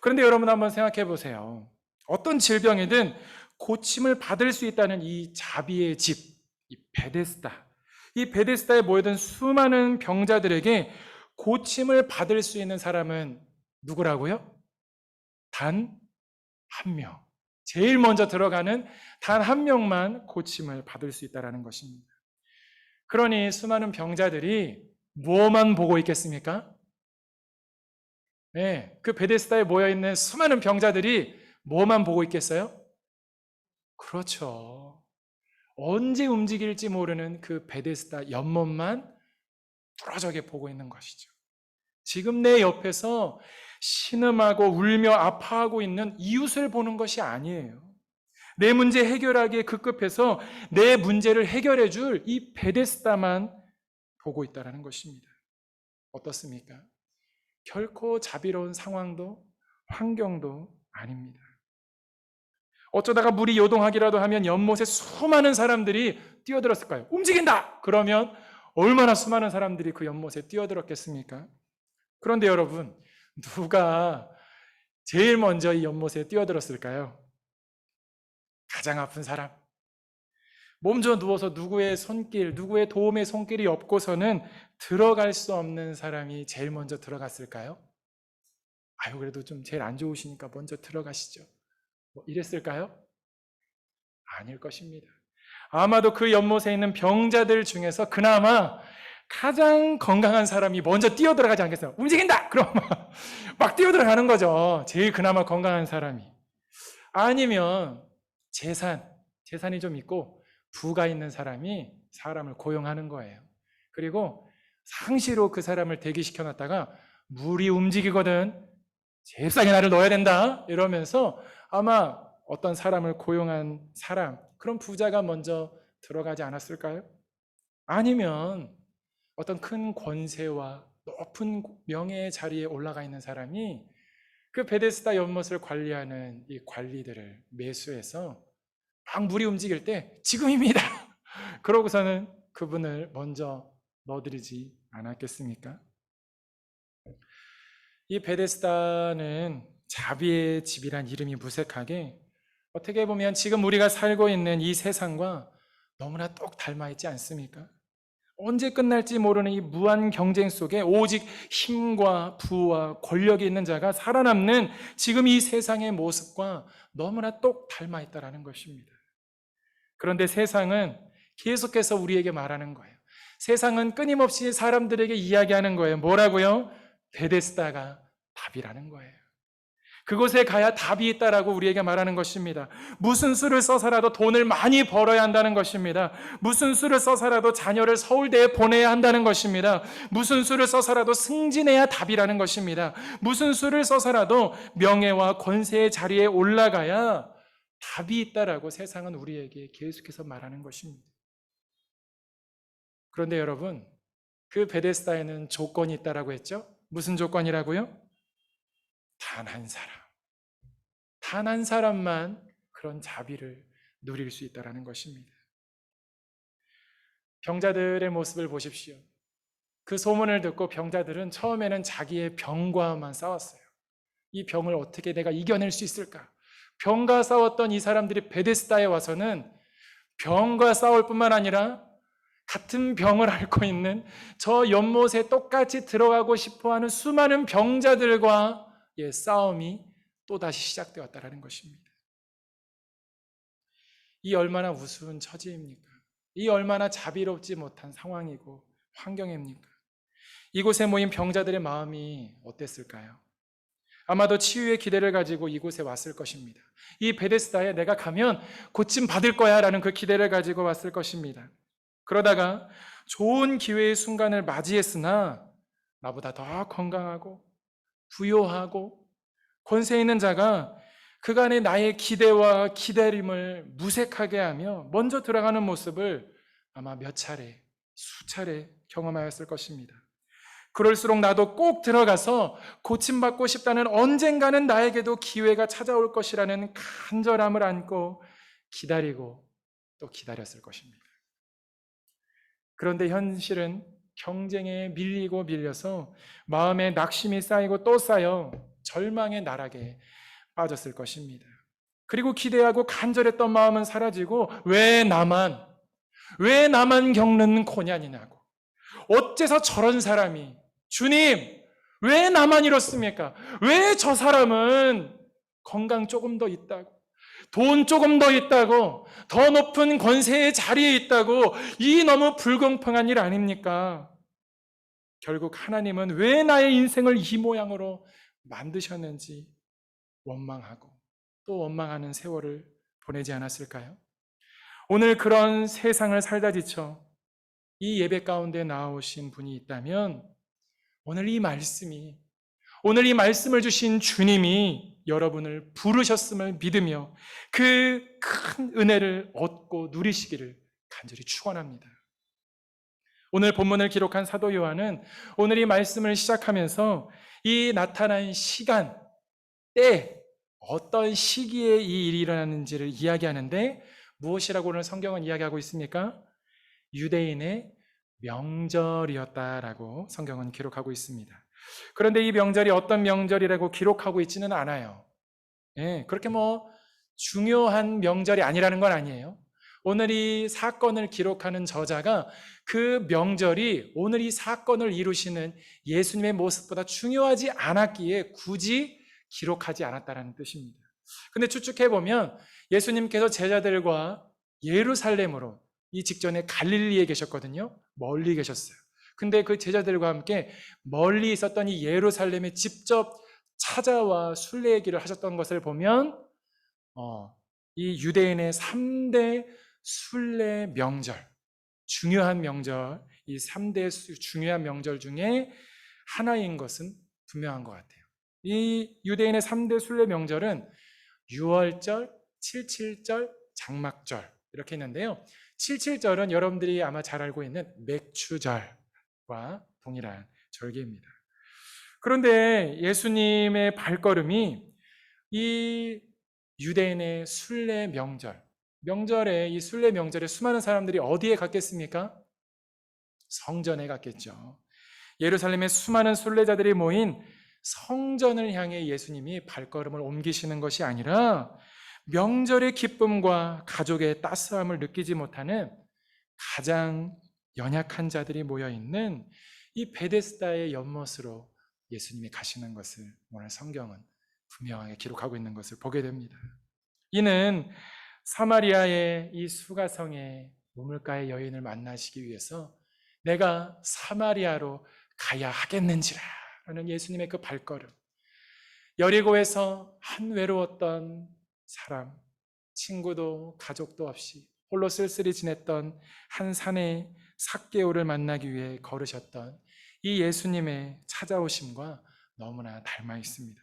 그런데 여러분 한번 생각해 보세요. 어떤 질병이든 고침을 받을 수 있다는 이 자비의 집, 이 베데스다. 이 베데스다에 모여든 수많은 병자들에게 고침을 받을 수 있는 사람은 누구라고요? 단 한 명. 제일 먼저 들어가는 단 한 명만 고침을 받을 수 있다는 것입니다. 그러니 수많은 병자들이 무엇만 보고 있겠습니까? 네, 그 베데스다에 모여있는 수많은 병자들이 뭐만 보고 있겠어요? 그렇죠. 언제 움직일지 모르는 그 베데스다 연못만 뚫어져게 보고 있는 것이죠. 지금 내 옆에서 신음하고 울며 아파하고 있는 이웃을 보는 것이 아니에요. 내 문제 해결하기에 급급해서 내 문제를 해결해 줄 이 베데스다만 보고 있다는 것입니다. 어떻습니까? 결코 자비로운 상황도 환경도 아닙니다. 어쩌다가 물이 요동하기라도 하면 연못에 수많은 사람들이 뛰어들었을까요? 움직인다! 그러면 얼마나 수많은 사람들이 그 연못에 뛰어들었겠습니까? 그런데 여러분, 누가 제일 먼저 이 연못에 뛰어들었을까요? 가장 아픈 사람. 몸져 누워서 누구의 도움의 손길이 없고서는 들어갈 수 없는 사람이 제일 먼저 들어갔을까요? 아유, 그래도 좀 제일 안 좋으시니까 먼저 들어가시죠. 뭐 이랬을까요? 아닐 것입니다. 아마도 그 연못에 있는 병자들 중에서 그나마 가장 건강한 사람이 먼저 뛰어들어가지 않겠어요? 움직인다! 그럼 막 뛰어들어가는 거죠. 제일 그나마 건강한 사람이. 아니면 재산이 좀 있고 부가 있는 사람이 사람을 고용하는 거예요. 그리고 상시로 그 사람을 대기시켜 놨다가 물이 움직이거든 제일 싸게 나를 넣어야 된다 이러면서 아마 어떤 사람을 고용한 사람, 그런 부자가 먼저 들어가지 않았을까요? 아니면 어떤 큰 권세와 높은 명예의 자리에 올라가 있는 사람이 그 베데스다 연못을 관리하는 이 관리들을 매수해서 막 물이 움직일 때 지금입니다. 그러고서는 그분을 먼저 넣어드리지 않았겠습니까? 이 베데스다는 자비의 집이란 이름이 무색하게 어떻게 보면 지금 우리가 살고 있는 이 세상과 너무나 똑 닮아 있지 않습니까? 언제 끝날지 모르는 이 무한 경쟁 속에 오직 힘과 부와 권력이 있는 자가 살아남는 지금 이 세상의 모습과 너무나 똑 닮아 있다는 것입니다. 그런데 세상은 계속해서 우리에게 말하는 거예요. 세상은 끊임없이 사람들에게 이야기하는 거예요. 뭐라고요? 베데스다가 답이라는 거예요. 그곳에 가야 답이 있다라고 우리에게 말하는 것입니다. 무슨 수를 써서라도 돈을 많이 벌어야 한다는 것입니다. 무슨 수를 써서라도 자녀를 서울대에 보내야 한다는 것입니다. 무슨 수를 써서라도 승진해야 답이라는 것입니다. 무슨 수를 써서라도 명예와 권세의 자리에 올라가야 답이 있다라고 세상은 우리에게 계속해서 말하는 것입니다. 그런데 여러분, 그 베데스다에는 조건이 있다라고 했죠? 무슨 조건이라고요? 단 한 사람, 단 한 사람만 그런 자비를 누릴 수 있다는 것입니다. 병자들의 모습을 보십시오. 그 소문을 듣고 병자들은 처음에는 자기의 병과만 싸웠어요. 이 병을 어떻게 내가 이겨낼 수 있을까? 병과 싸웠던 이 사람들이 베데스다에 와서는 병과 싸울 뿐만 아니라 같은 병을 앓고 있는 저 연못에 똑같이 들어가고 싶어하는 수많은 병자들과의 싸움이 또다시 시작되었다는 것입니다. 이 얼마나 우스운 처지입니까? 이 얼마나 자비롭지 못한 상황이고 환경입니까? 이곳에 모인 병자들의 마음이 어땠을까요? 아마도 치유의 기대를 가지고 이곳에 왔을 것입니다. 이 베데스다에 내가 가면 고침 받을 거야 라는 그 기대를 가지고 왔을 것입니다. 그러다가 좋은 기회의 순간을 맞이했으나 나보다 더 건강하고 부요하고 권세 있는 자가 그간의 나의 기대와 기다림을 무색하게 하며 먼저 들어가는 모습을 아마 몇 차례, 수차례 경험하였을 것입니다. 그럴수록 나도 꼭 들어가서 고침받고 싶다는, 언젠가는 나에게도 기회가 찾아올 것이라는 간절함을 안고 기다리고 또 기다렸을 것입니다. 그런데 현실은 경쟁에 밀리고 밀려서 마음에 낙심이 쌓이고 또 쌓여 절망의 나락에 빠졌을 것입니다. 그리고 기대하고 간절했던 마음은 사라지고 왜 나만 겪는 고난이냐고, 어째서 저런 사람이, 주님 왜 나만 이렇습니까? 왜 저 사람은 건강 조금 더 있다고, 돈 조금 더 있다고, 더 높은 권세의 자리에 있다고, 이 너무 불공평한 일 아닙니까? 결국 하나님은 왜 나의 인생을 이 모양으로 만드셨는지 원망하고 또 원망하는 세월을 보내지 않았을까요? 오늘 그런 세상을 살다 지쳐 이 예배 가운데 나오신 분이 있다면 오늘 이 말씀을 주신 주님이 여러분을 부르셨음을 믿으며 그 큰 은혜를 얻고 누리시기를 간절히 축원합니다. 오늘 본문을 기록한 사도 요한은 오늘 이 말씀을 시작하면서 이 나타난 시간, 때, 어떤 시기에 이 일이 일어났는지를 이야기하는데 무엇이라고 오늘 성경은 이야기하고 있습니까? 유대인의 명절이었다라고 성경은 기록하고 있습니다. 그런데 이 명절이 어떤 명절이라고 기록하고 있지는 않아요. 그렇게 중요한 명절이 아니라는 건 아니에요. 오늘 이 사건을 기록하는 저자가 그 명절이 오늘 이 사건을 이루시는 예수님의 모습보다 중요하지 않았기에 굳이 기록하지 않았다는 뜻입니다. 근데 추측해보면 예수님께서 제자들과 예루살렘으로, 이 직전에 갈릴리에 계셨거든요. 멀리 계셨어요. 근데 그 제자들과 함께 멀리 있었던 이 예루살렘에 직접 찾아와 순례의 길을 하셨던 것을 보면 이 유대인의 3대 순례 명절, 중요한 명절, 이 3대 중요한 명절 중에 하나인 것은 분명한 것 같아요. 이 유대인의 3대 순례 명절은 유월절, 칠칠절, 장막절 이렇게 있는데요. 칠칠절은 여러분들이 아마 잘 알고 있는 맥추절과 동일한 절기입니다. 그런데 예수님의 발걸음이 이 유대인의 순례 명절에 이 순례 명절에 수많은 사람들이 어디에 갔겠습니까? 성전에 갔겠죠. 예루살렘에 수많은 순례자들이 모인 성전을 향해 예수님이 발걸음을 옮기시는 것이 아니라 명절의 기쁨과 가족의 따스함을 느끼지 못하는 가장 연약한 자들이 모여있는 이 베데스다의 연못으로 예수님이 가시는 것을 오늘 성경은 분명하게 기록하고 있는 것을 보게 됩니다. 이는 사마리아의 이 수가성의 우물가의 여인을 만나시기 위해서 내가 사마리아로 가야 하겠는지라 라는 예수님의 그 발걸음, 여리고에서 한 외로웠던 사람, 친구도 가족도 없이 홀로 쓸쓸히 지냈던 한 사내의 삭개오를 만나기 위해 걸으셨던 이 예수님의 찾아오심과 너무나 닮아 있습니다.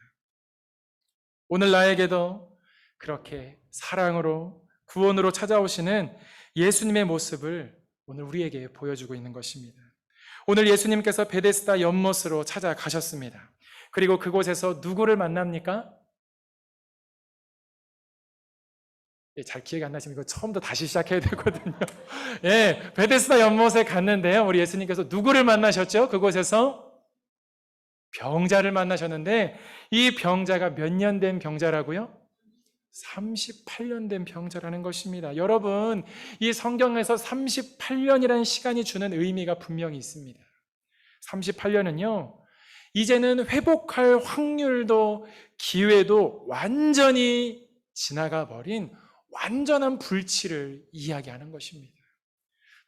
오늘 나에게도 그렇게 사랑으로 구원으로 찾아오시는 예수님의 모습을 오늘 우리에게 보여주고 있는 것입니다. 오늘 예수님께서 베데스다 연못으로 찾아가셨습니다. 그리고 그곳에서 누구를 만납니까? 예, 잘 기억이 안 나시면 이거 처음부터 다시 시작해야 되거든요. 예, 베데스다 연못에 갔는데요. 우리 예수님께서 누구를 만나셨죠? 그곳에서 병자를 만나셨는데 이 병자가 몇 년 된 병자라고요? 38년 된 병자라는 것입니다. 여러분, 이 성경에서 38년이라는 시간이 주는 의미가 분명히 있습니다. 38년은요, 이제는 회복할 확률도 기회도 완전히 지나가 버린 완전한 불치를 이야기하는 것입니다.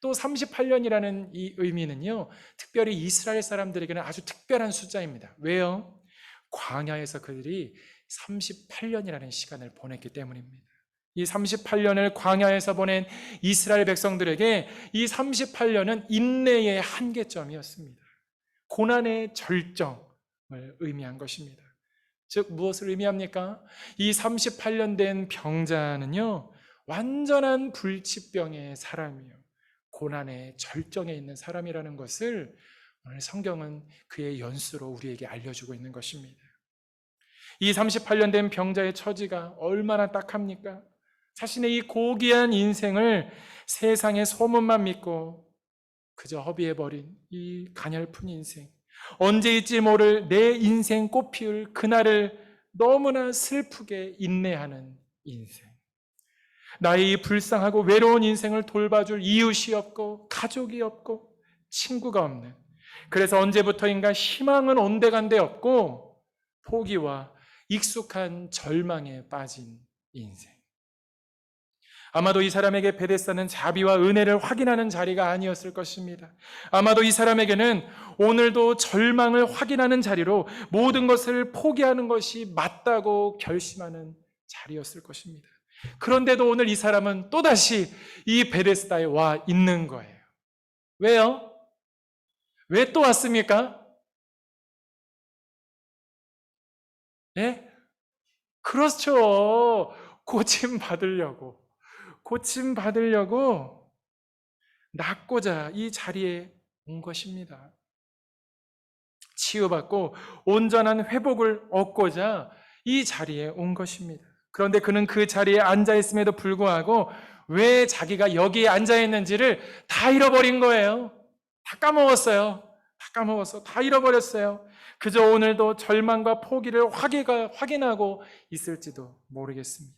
또 38년이라는 이 의미는요, 특별히 이스라엘 사람들에게는 아주 특별한 숫자입니다. 왜요? 광야에서 그들이 38년이라는 시간을 보냈기 때문입니다. 이 38년을 광야에서 보낸 이스라엘 백성들에게 이 38년은 인내의 한계점이었습니다. 고난의 절정을 의미한 것입니다. 즉 무엇을 의미합니까? 이 38년 된 병자는요, 완전한 불치병의 사람이요, 고난의 절정에 있는 사람이라는 것을 오늘 성경은 그의 연수로 우리에게 알려주고 있는 것입니다. 이 38년 된 병자의 처지가 얼마나 딱합니까? 자신의 이 고귀한 인생을 세상의 소문만 믿고 그저 허비해버린 이 가냘픈 인생, 언제일지 모를 내 인생 꽃피울 그날을 너무나 슬프게 인내하는 인생, 나의 이 불쌍하고 외로운 인생을 돌봐줄 이웃이 없고 가족이 없고 친구가 없는, 그래서 언제부터인가 희망은 온데간데 없고 포기와 익숙한 절망에 빠진 인생. 아마도 이 사람에게 베데스다는 자비와 은혜를 확인하는 자리가 아니었을 것입니다. 아마도 이 사람에게는 오늘도 절망을 확인하는 자리로 모든 것을 포기하는 것이 맞다고 결심하는 자리였을 것입니다. 그런데도 오늘 이 사람은 또다시 이 베데스다에 와 있는 거예요. 왜요? 왜 또 왔습니까? 예? 그렇죠. 고침 받으려고 낫고자 이 자리에 온 것입니다. 치유받고 온전한 회복을 얻고자 이 자리에 온 것입니다. 그런데 그는 그 자리에 앉아 있음에도 불구하고 왜 자기가 여기에 앉아 있는지를 다 잃어버린 거예요. 다 까먹었어요. 다 잃어버렸어요. 그저 오늘도 절망과 포기를 확인하고 있을지도 모르겠습니다.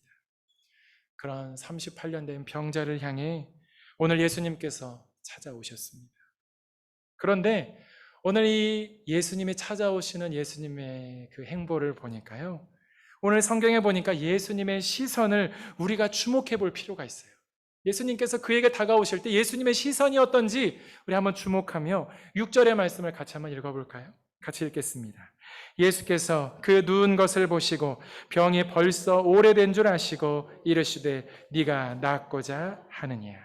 그런 38년 된 병자를 향해 오늘 예수님께서 찾아오셨습니다. 그런데 오늘 이 예수님이 찾아오시는 예수님의 그 행보를 보니까요, 오늘 성경에 보니까 예수님의 시선을 우리가 주목해 볼 필요가 있어요. 예수님께서 그에게 다가오실 때 예수님의 시선이 어떤지 우리 한번 주목하며 6절의 말씀을 같이 한번 읽어볼까요? 같이 읽겠습니다. 예수께서 그 누운 것을 보시고 병이 벌써 오래된 줄 아시고 이르시되 네가 낫고자 하느냐.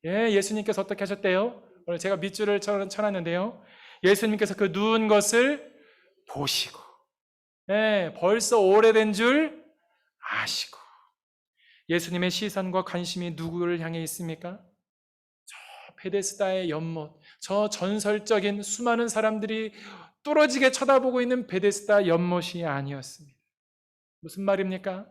예, 예수님께서 어떻게 하셨대요? 오늘 제가 밑줄을 쳐놨는데요, 예수님께서 그 누운 것을 보시고, 예, 벌써 오래된 줄 아시고. 예수님의 시선과 관심이 누구를 향해 있습니까? 저 베데스다의 연못, 저 전설적인 수많은 사람들이 뚫어지게 쳐다보고 있는 베데스다 연못이 아니었습니다. 무슨 말입니까?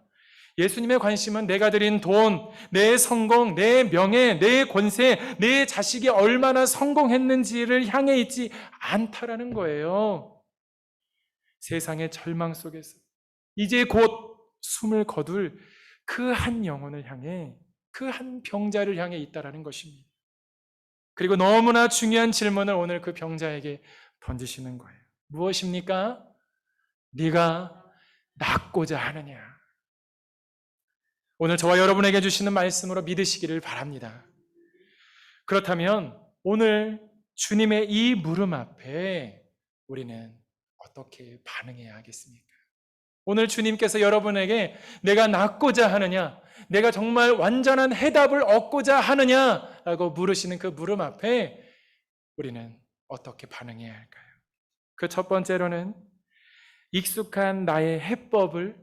예수님의 관심은 내가 드린 돈, 내 성공, 내 명예, 내 권세, 내 자식이 얼마나 성공했는지를 향해 있지 않다라는 거예요. 세상의 절망 속에서 이제 곧 숨을 거둘 그 한 영혼을 향해, 그 한 병자를 향해 있다라는 것입니다. 그리고 너무나 중요한 질문을 오늘 그 병자에게 던지시는 거예요. 무엇입니까? 네가 낫고자 하느냐? 오늘 저와 여러분에게 주시는 말씀으로 믿으시기를 바랍니다. 그렇다면 오늘 주님의 이 물음 앞에 우리는 어떻게 반응해야 하겠습니까? 오늘 주님께서 여러분에게 내가 낫고자 하느냐, 내가 정말 완전한 해답을 얻고자 하느냐라고 물으시는 그 물음 앞에 우리는 어떻게 반응해야 할까요? 그 첫 번째로는 익숙한 나의 해법을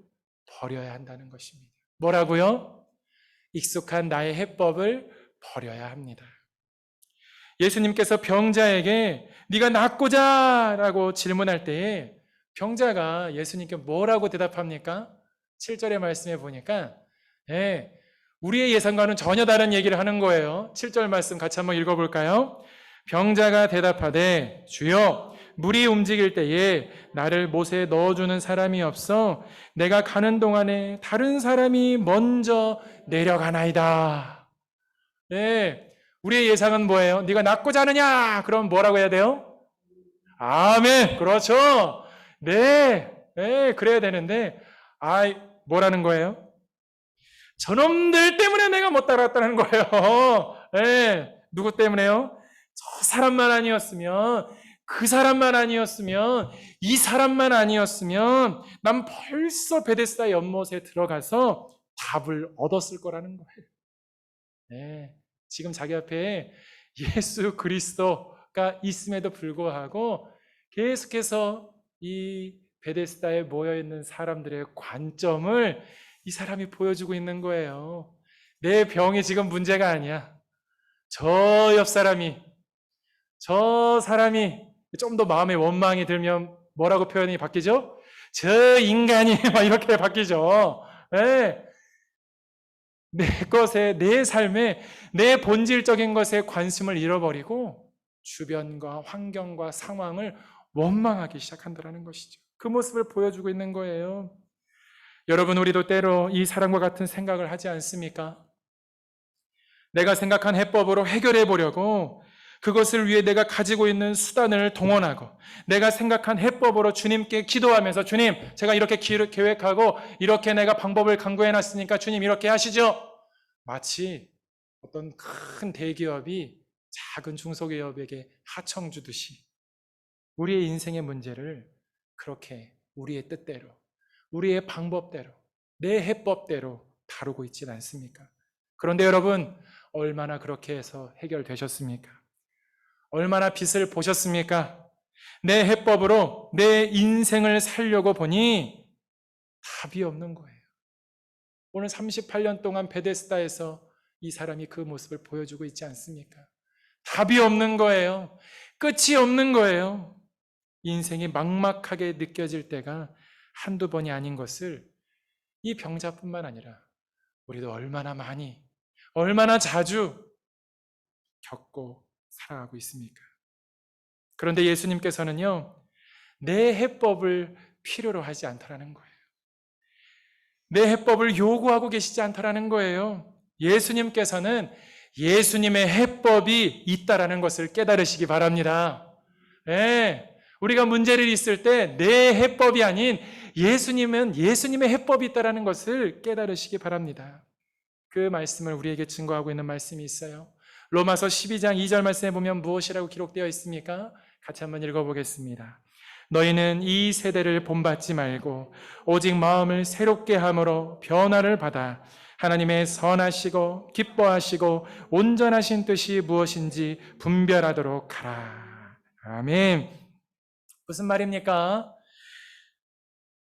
버려야 한다는 것입니다. 뭐라고요? 익숙한 나의 해법을 버려야 합니다. 예수님께서 병자에게 네가 낫고자 라고 질문할 때에 병자가 예수님께 뭐라고 대답합니까? 7절의 말씀에 보니까 우리의 예상과는 전혀 다른 얘기를 하는 거예요. 7절 말씀 같이 한번 읽어볼까요? 병자가 대답하되 주여 물이 움직일 때에 나를 못에 넣어주는 사람이 없어 내가 가는 동안에 다른 사람이 먼저 내려가나이다. 우리의 예상은 뭐예요? 네가 낫고자 하느냐? 그럼 뭐라고 해야 돼요? 아멘. 그렇죠. 그래야 되는데 뭐라는 거예요? 저놈들 때문에 내가 못 따라왔다는 거예요. 누구 때문에요? 저 사람만 아니었으면, 그 사람만 아니었으면, 이 사람만 아니었으면 난 벌써 베데스다 연못에 들어가서 답을 얻었을 거라는 거예요. 지금 자기 앞에 예수 그리스도가 있음에도 불구하고 계속해서 이 베데스다에 모여있는 사람들의 관점을 이 사람이 보여주고 있는 거예요. 내 병이 지금 문제가 아니야. 저 옆 사람이, 저 사람이 좀 더 마음에 원망이 들면 뭐라고 표현이 바뀌죠? 저 인간이 막 이렇게 바뀌죠. 내 것에, 내 삶에, 내 본질적인 것에 관심을 잃어버리고 주변과 환경과 상황을 원망하기 시작한다는 것이죠. 그 모습을 보여주고 있는 거예요. 여러분, 우리도 때로 이 사람과 같은 생각을 하지 않습니까? 내가 생각한 해법으로 해결해 보려고 그것을 위해 내가 가지고 있는 수단을 동원하고 내가 생각한 해법으로 주님께 기도하면서 주님, 제가 이렇게 계획하고 이렇게 내가 방법을 강구해 놨으니까 주님 이렇게 하시죠. 마치 어떤 큰 대기업이 작은 중소기업에게 하청 주듯이 우리의 인생의 문제를 그렇게 우리의 뜻대로, 우리의 방법대로, 내 해법대로 다루고 있지는 않습니까? 그런데 여러분, 얼마나 그렇게 해서 해결되셨습니까? 얼마나 빛을 보셨습니까? 내 해법으로 내 인생을 살려고 보니 답이 없는 거예요. 오늘 38년 동안 베데스다에서 이 사람이 그 모습을 보여주고 있지 않습니까? 답이 없는 거예요. 끝이 없는 거예요. 인생이 막막하게 느껴질 때가 한두 번이 아닌 것을 이 병자뿐만 아니라 우리도 얼마나 많이, 얼마나 자주 겪고 살아가고 있습니까? 그런데 예수님께서는요, 내 해법을 필요로 하지 않다라는 거예요. 내 해법을 요구하고 계시지 않다라는 거예요. 예수님께서는 예수님의 해법이 있다라는 것을 깨달으시기 바랍니다. 우리가 문제를 있을 때 내 해법이 아닌 예수님은 예수님의 해법이 있다라는 것을 깨달으시기 바랍니다. 그 말씀을 우리에게 증거하고 있는 말씀이 있어요. 로마서 12장 2절 말씀에 보면 무엇이라고 기록되어 있습니까? 같이 한번 읽어보겠습니다. 너희는 이 세대를 본받지 말고 오직 마음을 새롭게 함으로 변화를 받아 하나님의 선하시고 기뻐하시고 온전하신 뜻이 무엇인지 분별하도록 하라. 아멘. 무슨 말입니까?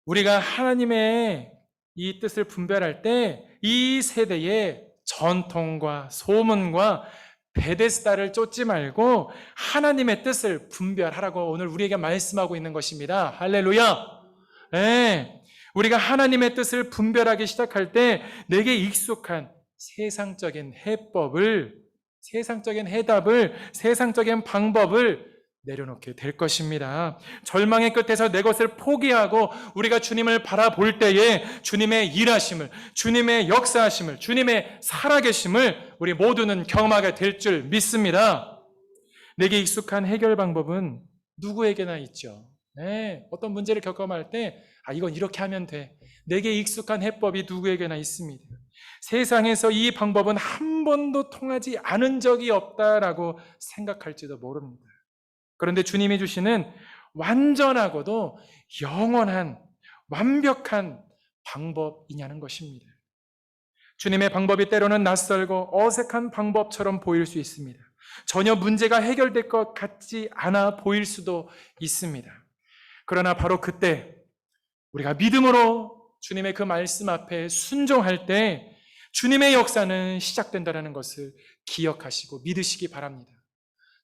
우리가 하나님의 이 뜻을 분별할 때 이 세대의 전통과 소문과 베데스다를 쫓지 말고 하나님의 뜻을 분별하라고 오늘 우리에게 말씀하고 있는 것입니다. 할렐루야. 우리가 하나님의 뜻을 분별하기 시작할 때 내게 익숙한 세상적인 해법을, 세상적인 해답을, 세상적인 방법을 내려놓게 될 것입니다. 절망의 끝에서 내 것을 포기하고 우리가 주님을 바라볼 때에 주님의 일하심을, 주님의 역사하심을, 주님의 살아계심을 우리 모두는 경험하게 될 줄 믿습니다. 내게 익숙한 해결 방법은 누구에게나 있죠. 어떤 문제를 겪어갈 때 이건 이렇게 하면 돼. 내게 익숙한 해법이 누구에게나 있습니다. 세상에서 이 방법은 한 번도 통하지 않은 적이 없다라고 생각할지도 모릅니다. 그런데 주님이 주시는 완전하고도 영원한 완벽한 방법이냐는 것입니다. 주님의 방법이 때로는 낯설고 어색한 방법처럼 보일 수 있습니다. 전혀 문제가 해결될 것 같지 않아 보일 수도 있습니다. 그러나 바로 그때 우리가 믿음으로 주님의 그 말씀 앞에 순종할 때 주님의 역사는 시작된다는 것을 기억하시고 믿으시기 바랍니다.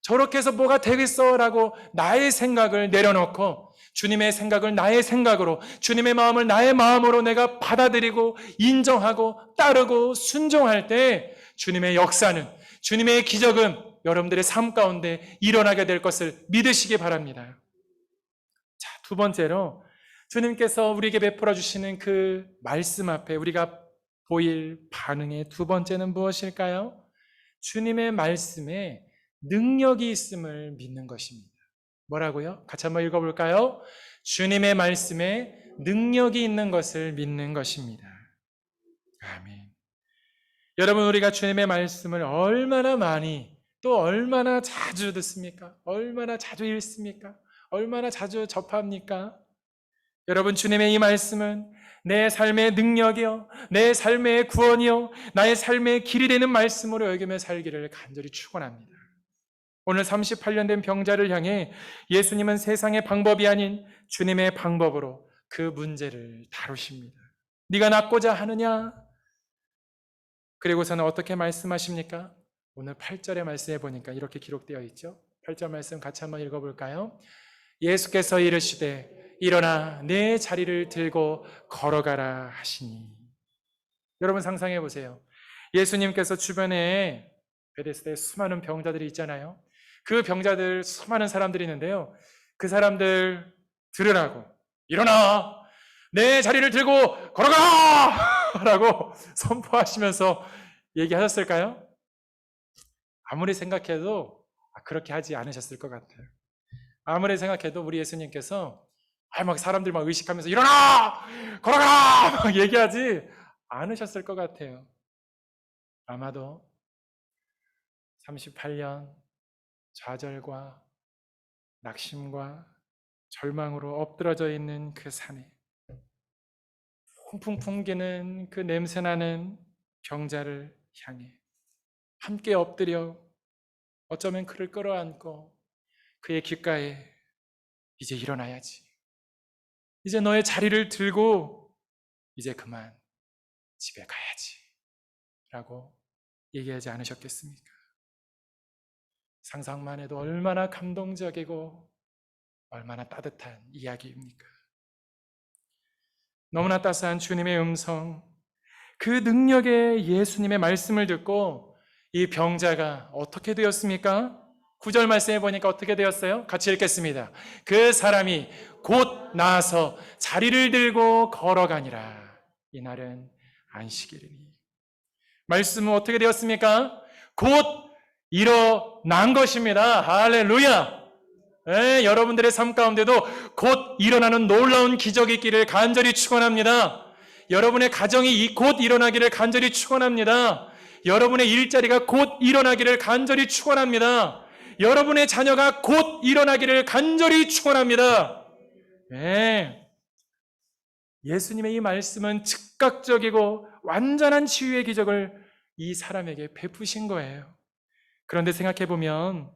저렇게 해서 뭐가 되겠어? 라고 나의 생각을 내려놓고 주님의 생각을 나의 생각으로, 주님의 마음을 나의 마음으로 내가 받아들이고 인정하고 따르고 순종할 때 주님의 역사는, 주님의 기적은 여러분들의 삶 가운데 일어나게 될 것을 믿으시기 바랍니다. 자, 두 번째로 주님께서 우리에게 베풀어 주시는 그 말씀 앞에 우리가 보일 반응의 두 번째는 무엇일까요? 주님의 말씀에 능력이 있음을 믿는 것입니다. 뭐라고요? 같이 한번 읽어볼까요? 주님의 말씀에 능력이 있는 것을 믿는 것입니다. 아멘. 여러분, 우리가 주님의 말씀을 얼마나 많이 또 얼마나 자주 듣습니까? 얼마나 자주 읽습니까? 얼마나 자주 접합니까? 여러분, 주님의 이 말씀은 내 삶의 능력이요, 내 삶의 구원이요, 나의 삶의 길이 되는 말씀으로 여기며 살기를 간절히 축원합니다. 오늘 38년 된 병자를 향해 예수님은 세상의 방법이 아닌 주님의 방법으로 그 문제를 다루십니다. 네가 낫고자 하느냐? 그리고서는 어떻게 말씀하십니까? 오늘 8절의 말씀에 보니까 이렇게 기록되어 있죠. 8절 말씀 같이 한번 읽어볼까요? 예수께서 이르시되 일어나 내 자리를 들고 걸어가라 하시니. 여러분 상상해 보세요. 예수님께서 주변에 베데스다에 수많은 병자들이 있잖아요. 그 병자들, 수많은 사람들이 있는데요. 그 사람들 들으라고 일어나 내 자리를 들고 걸어가! 라고 선포하시면서 얘기하셨을까요? 아무리 생각해도 그렇게 하지 않으셨을 것 같아요. 아무리 생각해도 우리 예수님께서 막 사람들 막 의식하면서 일어나! 걸어가! 막 얘기하지 않으셨을 것 같아요. 아마도 38년 좌절과 낙심과 절망으로 엎드러져 있는 그 산에 풍풍 풍기는 그 냄새나는 병자를 향해 함께 엎드려 어쩌면 그를 끌어안고 그의 귓가에 이제 일어나야지, 이제 너의 자리를 들고 이제 그만 집에 가야지 라고 얘기하지 않으셨겠습니까? 상상만 해도 얼마나 감동적이고 얼마나 따뜻한 이야기입니까? 너무나 따스한 주님의 음성, 그 능력의 예수님의 말씀을 듣고 이 병자가 어떻게 되었습니까? 9절 말씀에 보니까 어떻게 되었어요? 같이 읽겠습니다. 그 사람이 곧 나아서 자리를 들고 걸어가니라. 이날은 안식일이니. 말씀은 어떻게 되었습니까? 곧 일어난 것입니다. 할렐루야. 여러분들의 삶 가운데도 곧 일어나는 놀라운 기적이 있기를 간절히 축원합니다. 여러분의 가정이 곧 일어나기를 간절히 축원합니다. 여러분의 일자리가 곧 일어나기를 간절히 축원합니다. 여러분의 자녀가 곧 일어나기를 간절히 축원합니다. 예수님의 이 말씀은 즉각적이고 완전한 치유의 기적을 이 사람에게 베푸신 거예요. 그런데 생각해보면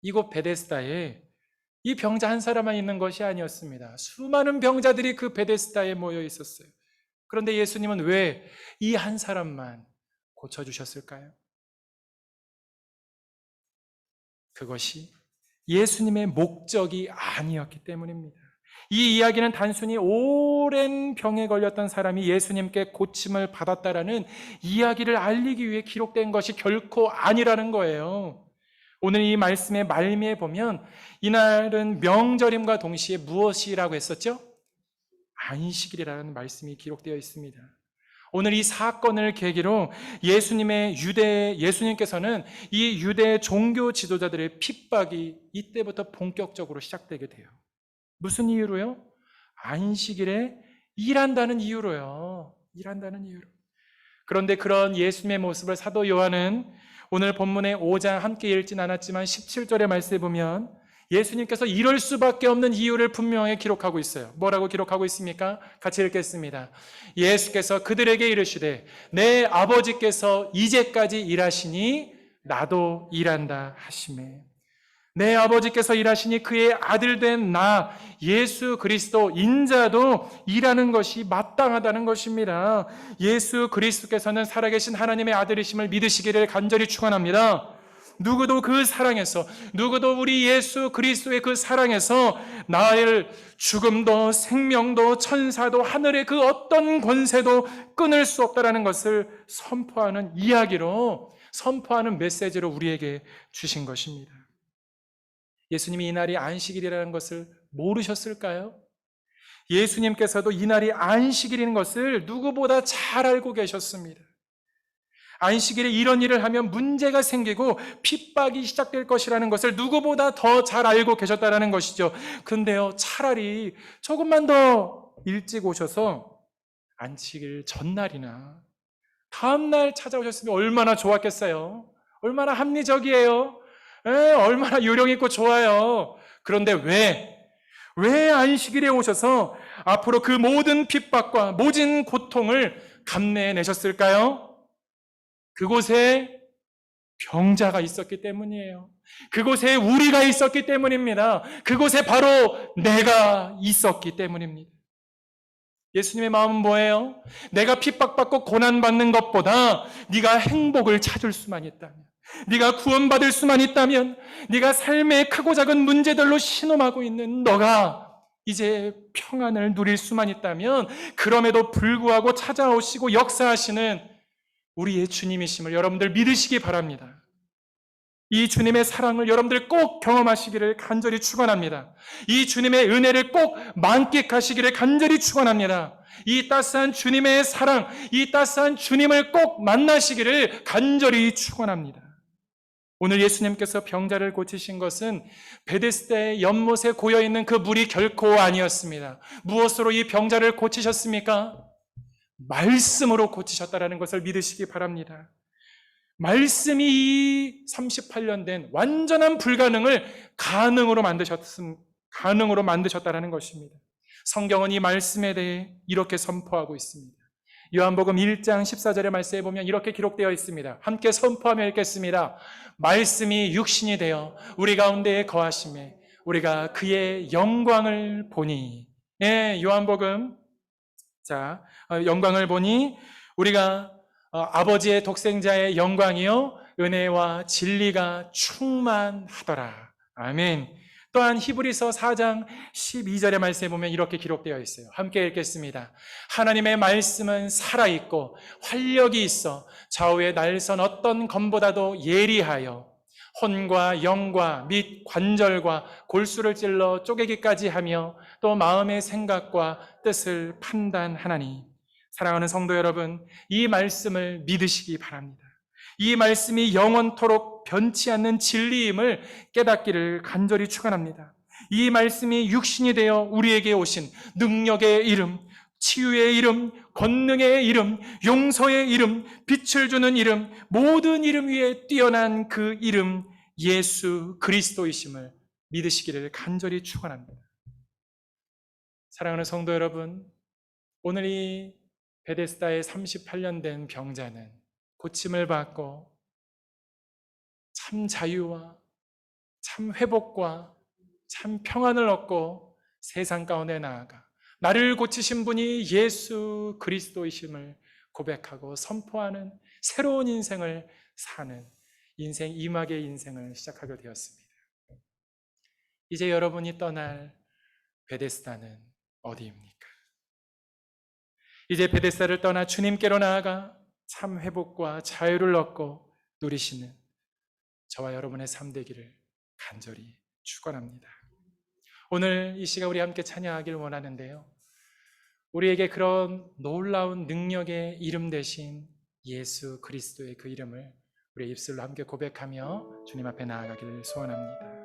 이곳 베데스다에 이 병자 한 사람만 있는 것이 아니었습니다. 수많은 병자들이 그 베데스다에 모여 있었어요. 그런데 예수님은 왜 이 한 사람만 고쳐주셨을까요? 그것이 예수님의 목적이 아니었기 때문입니다. 이 이야기는 단순히 오랜 병에 걸렸던 사람이 예수님께 고침을 받았다라는 이야기를 알리기 위해 기록된 것이 결코 아니라는 거예요. 오늘 이 말씀의 말미에 보면 이날은 명절임과 동시에 무엇이라고 했었죠? 안식일이라는 말씀이 기록되어 있습니다. 오늘 이 사건을 계기로 예수님께서는 이 유대 종교 지도자들의 핍박이 이때부터 본격적으로 시작되게 돼요. 무슨 이유로요? 안식일에 일한다는 이유로요. 일한다는 이유로. 그런데 그런 예수님의 모습을 사도 요한은 오늘 본문의 5장 함께 읽진 않았지만 17절의 말씀에 보면 예수님께서 이럴 수밖에 없는 이유를 분명하게 기록하고 있어요. 뭐라고 기록하고 있습니까? 같이 읽겠습니다. 예수께서 그들에게 이르시되 내 아버지께서 이제까지 일하시니 나도 일한다 하시매. 내 아버지께서 일하시니 그의 아들 된 나 예수 그리스도 인자도 일하는 것이 마땅하다는 것입니다. 예수 그리스도께서는 살아계신 하나님의 아들이심을 믿으시기를 간절히 축원합니다. 누구도 그 사랑에서, 누구도 우리 예수 그리스도의 그 사랑에서 나의 죽음도 생명도 천사도 하늘의 그 어떤 권세도 끊을 수 없다라는 것을 선포하는 이야기로, 선포하는 메시지로 우리에게 주신 것입니다. 예수님이 이날이 안식일이라는 것을 모르셨을까요? 예수님께서도 이날이 안식일인 것을 누구보다 잘 알고 계셨습니다. 안식일에 이런 일을 하면 문제가 생기고 핍박이 시작될 것이라는 것을 누구보다 더 잘 알고 계셨다는 것이죠. 근데요, 차라리 조금만 더 일찍 오셔서 안식일 전날이나 다음날 찾아오셨으면 얼마나 좋았겠어요. 얼마나 합리적이에요. 얼마나 요령 있고 좋아요. 그런데 왜 안식일에 오셔서 앞으로 그 모든 핍박과 모진 고통을 감내내셨을까요? 그곳에 병자가 있었기 때문이에요. 그곳에 우리가 있었기 때문입니다. 그곳에 바로 내가 있었기 때문입니다. 예수님의 마음은 뭐예요? 내가 핍박받고 고난받는 것보다 네가 행복을 찾을 수만 있다면, 네가 구원받을 수만 있다면, 네가 삶의 크고 작은 문제들로 신음하고 있는 너가 이제 평안을 누릴 수만 있다면, 그럼에도 불구하고 찾아오시고 역사하시는 우리의 주님이심을 여러분들 믿으시기 바랍니다. 이 주님의 사랑을 여러분들 꼭 경험하시기를 간절히 축원합니다. 이 주님의 은혜를 꼭 만끽하시기를 간절히 축원합니다. 이 따스한 주님의 사랑, 이 따스한 주님을 꼭 만나시기를 간절히 축원합니다. 오늘 예수님께서 병자를 고치신 것은 베데스다의 연못에 고여있는 그 물이 결코 아니었습니다. 무엇으로 이 병자를 고치셨습니까? 말씀으로 고치셨다는 것을 믿으시기 바랍니다. 말씀이 이 38년 된 완전한 불가능을 가능으로 만드셨다는 것입니다. 성경은 이 말씀에 대해 이렇게 선포하고 있습니다. 요한복음 1장 14절의 말씀에 보면 이렇게 기록되어 있습니다. 함께 선포하며 읽겠습니다. 말씀이 육신이 되어 우리 가운데에 거하심에 우리가 그의 영광을 보니. 요한복음, 영광을 보니 우리가 아버지의 독생자의 영광이요 은혜와 진리가 충만하더라. 아멘. 또한 히브리서 4장 12절의 말씀에 보면 이렇게 기록되어 있어요. 함께 읽겠습니다. 하나님의 말씀은 살아있고 활력이 있어 좌우의 날선 어떤 검보다도 예리하여 혼과 영과 및 관절과 골수를 찔러 쪼개기까지 하며 또 마음의 생각과 뜻을 판단하나니. 사랑하는 성도 여러분, 이 말씀을 믿으시기 바랍니다. 이 말씀이 영원토록 변치 않는 진리임을 깨닫기를 간절히 축원합니다. 이 말씀이 육신이 되어 우리에게 오신 능력의 이름, 치유의 이름, 권능의 이름, 용서의 이름, 빛을 주는 이름, 모든 이름 위에 뛰어난 그 이름 예수 그리스도이심을 믿으시기를 간절히 축원합니다. 사랑하는 성도 여러분, 오늘 이 베데스다의 38년 된 병자는 고침을 받고 참 자유와 참 회복과 참 평안을 얻고 세상 가운데 나아가 나를 고치신 분이 예수 그리스도이심을 고백하고 선포하는 새로운 인생을 사는 인생 이막의 인생을 시작하게 되었습니다. 이제 여러분이 떠날 베데스다는 어디입니까? 이제 베데스다를 떠나 주님께로 나아가 참 회복과 자유를 얻고 누리시는 저와 여러분의 삶 되기를 간절히 축원합니다. 오늘 이 시간 우리 함께 찬양하길 원하는데요, 우리에게 그런 놀라운 능력의 이름 대신 예수 그리스도의 그 이름을 우리의 입술로 함께 고백하며 주님 앞에 나아가기를 소원합니다.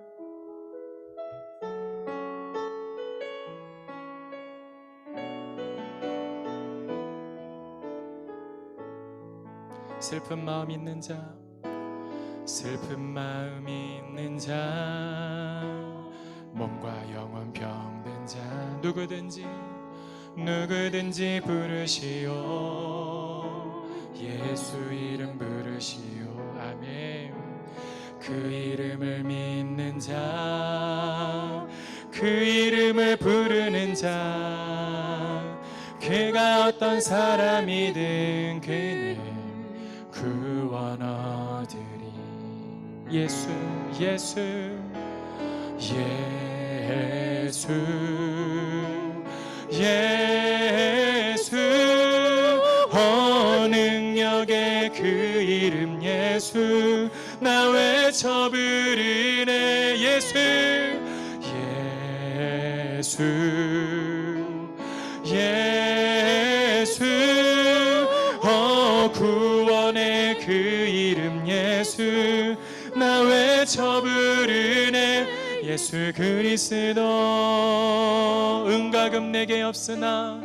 슬픈 마음 있는 자, 슬픈 마음 있는 자, 몸과 영혼 병든 자, 누구든지 부르시오. 예수 이름 부르시오. 아멘. 그 이름을 믿는 자, 그 이름을 부르는 자, 그가 어떤 사람이든 그는 구원 얻으리. 예수 예수 예수 예수 능력의 그 이름 예수 나 외쳐 부르네 예수 예수 예수 구원의 그 이름 예수 나 외쳐 부르네 예수 그리스도 은과 금 내게 없으나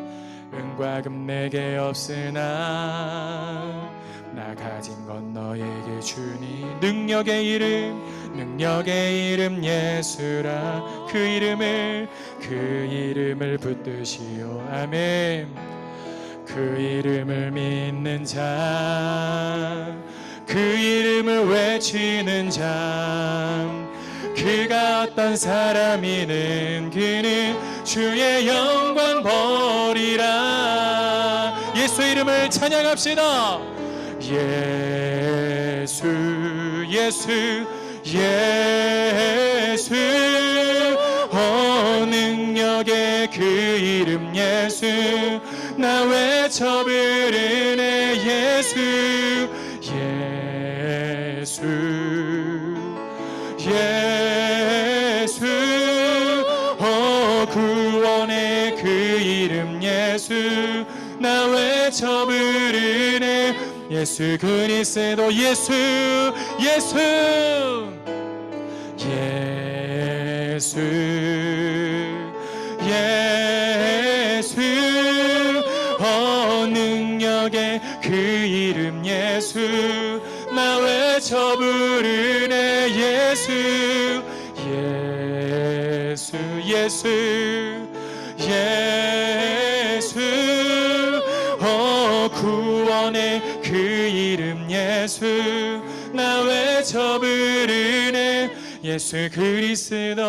은과 금 내게 없으나 나 가진 건 너에게 주니 능력의 이름 예수라 그 이름을 붙드시오 아멘 그 이름을 믿는 자 그 이름을 외치는 자 그가 어떤 사람이든 그는 주의 영광 보리라 예수 이름을 찬양합시다 예수 예수 예수 능력의 그 이름 예수 나 외쳐 부르네 예수 예수 예수 구원의 그 이름 예수 나 외쳐 부르네 예수 그리스도 예수 예수 예수 예수 능력의 그 이름 예수 나 외쳐 부르네 예수 예수 예수 예수 구원의 그 이름 예수 나 외쳐 부르네 예수 그리스도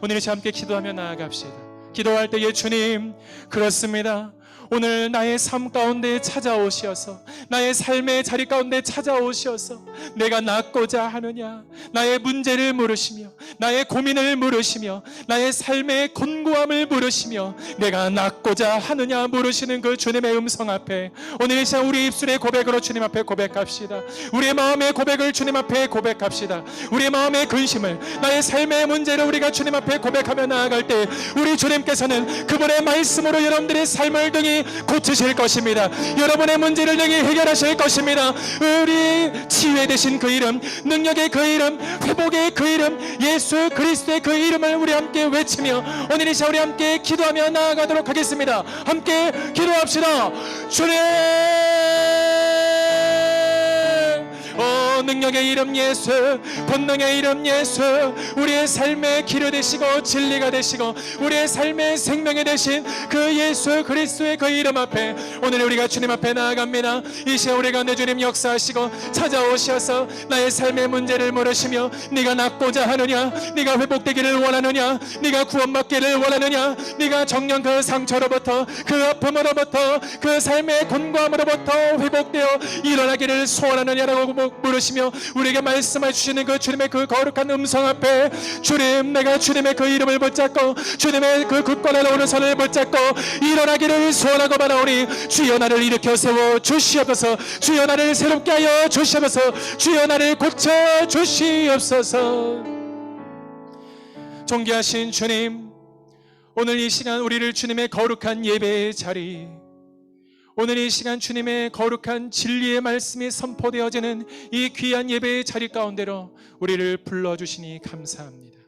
오늘 함께 기도하며 나아갑시다 기도할 때에 주님 그렇습니다 오늘 나의 삶 가운데 찾아오셔서 나의 삶의 자리 가운데 찾아오셔서 내가 낫고자 하느냐 나의 문제를 물으시며 나의 고민을 물으시며 나의 삶의 곤고함을 물으시며 내가 낫고자 하느냐 물으시는 그 주님의 음성 앞에 오늘 이 시간 우리 입술의 고백으로 주님 앞에 고백합시다 우리의 마음의 고백을 주님 앞에 고백합시다 우리의 마음의 근심을 나의 삶의 문제를 우리가 주님 앞에 고백하며 나아갈 때 우리 주님께서는 그분의 말씀으로 여러분들의 삶을 등이 고치실 것입니다 여러분의 문제를 등이 해결하실 것입니다 우리 치유에 되신 그 이름 능력의 그 이름 회복의 그 이름 예수 그리스도의 그 이름을 우리 함께 외치며 오늘 이 시간 우리 함께 기도하며 나아가도록 하겠습니다 함께 기도합시다 주님 능력의 이름 예수 권능의 이름 예수 우리의 삶의 길이 되시고 진리가 되시고 우리의 삶의 생명이 되신 그 예수 그리스도의 그 이름 앞에 오늘 우리가 주님 앞에 나아갑니다 이 시간 우리가 내 주님 역사하시고 찾아오셔서 나의 삶의 문제를 물으시며 네가 낫고자 하느냐 네가 회복되기를 원하느냐 네가 구원받기를 원하느냐 네가 정령 그 상처로부터 그 아픔으로부터 그 삶의 곤고함으로부터 회복되어 일어나기를 소원하느냐라고 물으시며 우리에게 말씀해 주시는 그 주님의 그 거룩한 음성 앞에 주님 내가 주님의 그 이름을 붙잡고 주님의 그 굳건한 오른손을 붙잡고 일어나기를 소원하고 바라오니 주여 나를 일으켜 세워 주시옵소서 주여 나를 새롭게 하여 주시옵소서 주여 나를 고쳐 주시옵소서 존귀하신 주님 오늘 이 시간 우리를 주님의 거룩한 예배의 자리 오늘 이 시간 주님의 거룩한 진리의 말씀이 선포되어지는 이 귀한 예배의 자리 가운데로 우리를 불러주시니 감사합니다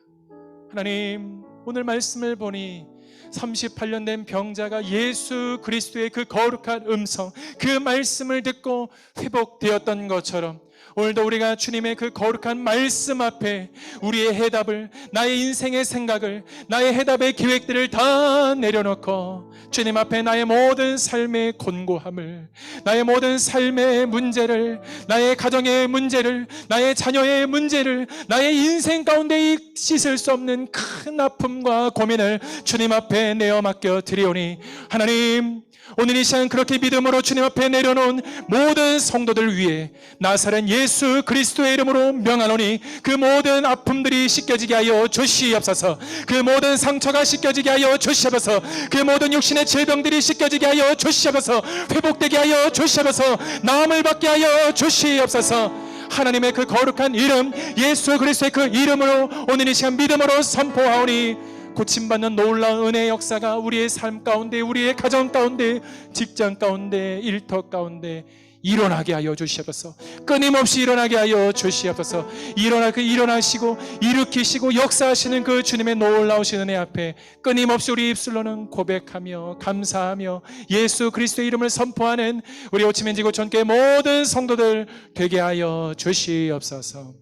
하나님 오늘 말씀을 보니 38년 된 병자가 예수 그리스도의 그 거룩한 음성 그 말씀을 듣고 회복되었던 것처럼 오늘도 우리가 주님의 그 거룩한 말씀 앞에 우리의 해답을 나의 인생의 생각을 나의 해답의 계획들을 다 내려놓고 주님 앞에 나의 모든 삶의 곤고함을 나의 모든 삶의 문제를 나의 가정의 문제를 나의 자녀의 문제를 나의 인생 가운데 씻을 수 없는 큰 아픔과 고민을 주님 앞에 내어 맡겨 드리오니 하나님 오늘 이 시간 그렇게 믿음으로 주님 앞에 내려놓은 모든 성도들 위해 나사렛 이제는 예수 그리스도의 이름으로 명하노니 그 모든 아픔들이 씻겨지게 하여 주시옵소서. 그 모든 상처가 씻겨지게 하여 주시옵소서. 그 모든 육신의 질병들이 씻겨지게 하여 주시옵소서. 회복되게 하여 주시옵소서. 나음을 받게 하여 주시옵소서. 하나님의 그 거룩한 이름 예수 그리스도의 그 이름으로 오늘 이 시간 믿음으로 선포하오니 고침받는 놀라운 은혜의 역사가 우리의 삶 가운데, 우리의 가정 가운데, 직장 가운데, 일터 가운데 일어나게 하여 주시옵소서. 끊임없이 일어나게 하여 주시옵소서. 일어나시고 일으키시고 역사하시는 그 주님의 놀라우신 은혜 앞에 끊임없이 우리 입술로는 고백하며 감사하며 예수 그리스도의 이름을 선포하는 우리 오치맨지구 전교의 모든 성도들 되게 하여 주시옵소서.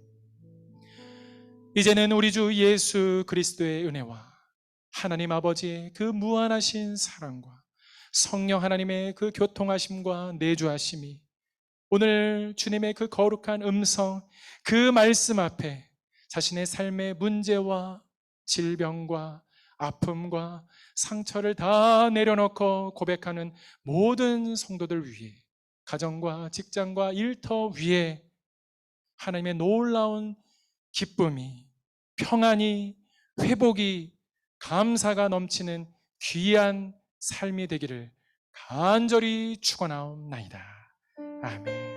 이제는 우리 주 예수 그리스도의 은혜와 하나님 아버지의 그 무한하신 사랑과 성령 하나님의 그 교통하심과 내주하심이 오늘 주님의 그 거룩한 음성, 그 말씀 앞에 자신의 삶의 문제와 질병과 아픔과 상처를 다 내려놓고 고백하는 모든 성도들 위해, 가정과 직장과 일터 위에 하나님의 놀라운 기쁨이, 평안이, 회복이, 감사가 넘치는 귀한 삶이 되기를 간절히 축원하옵나이다. 아멘.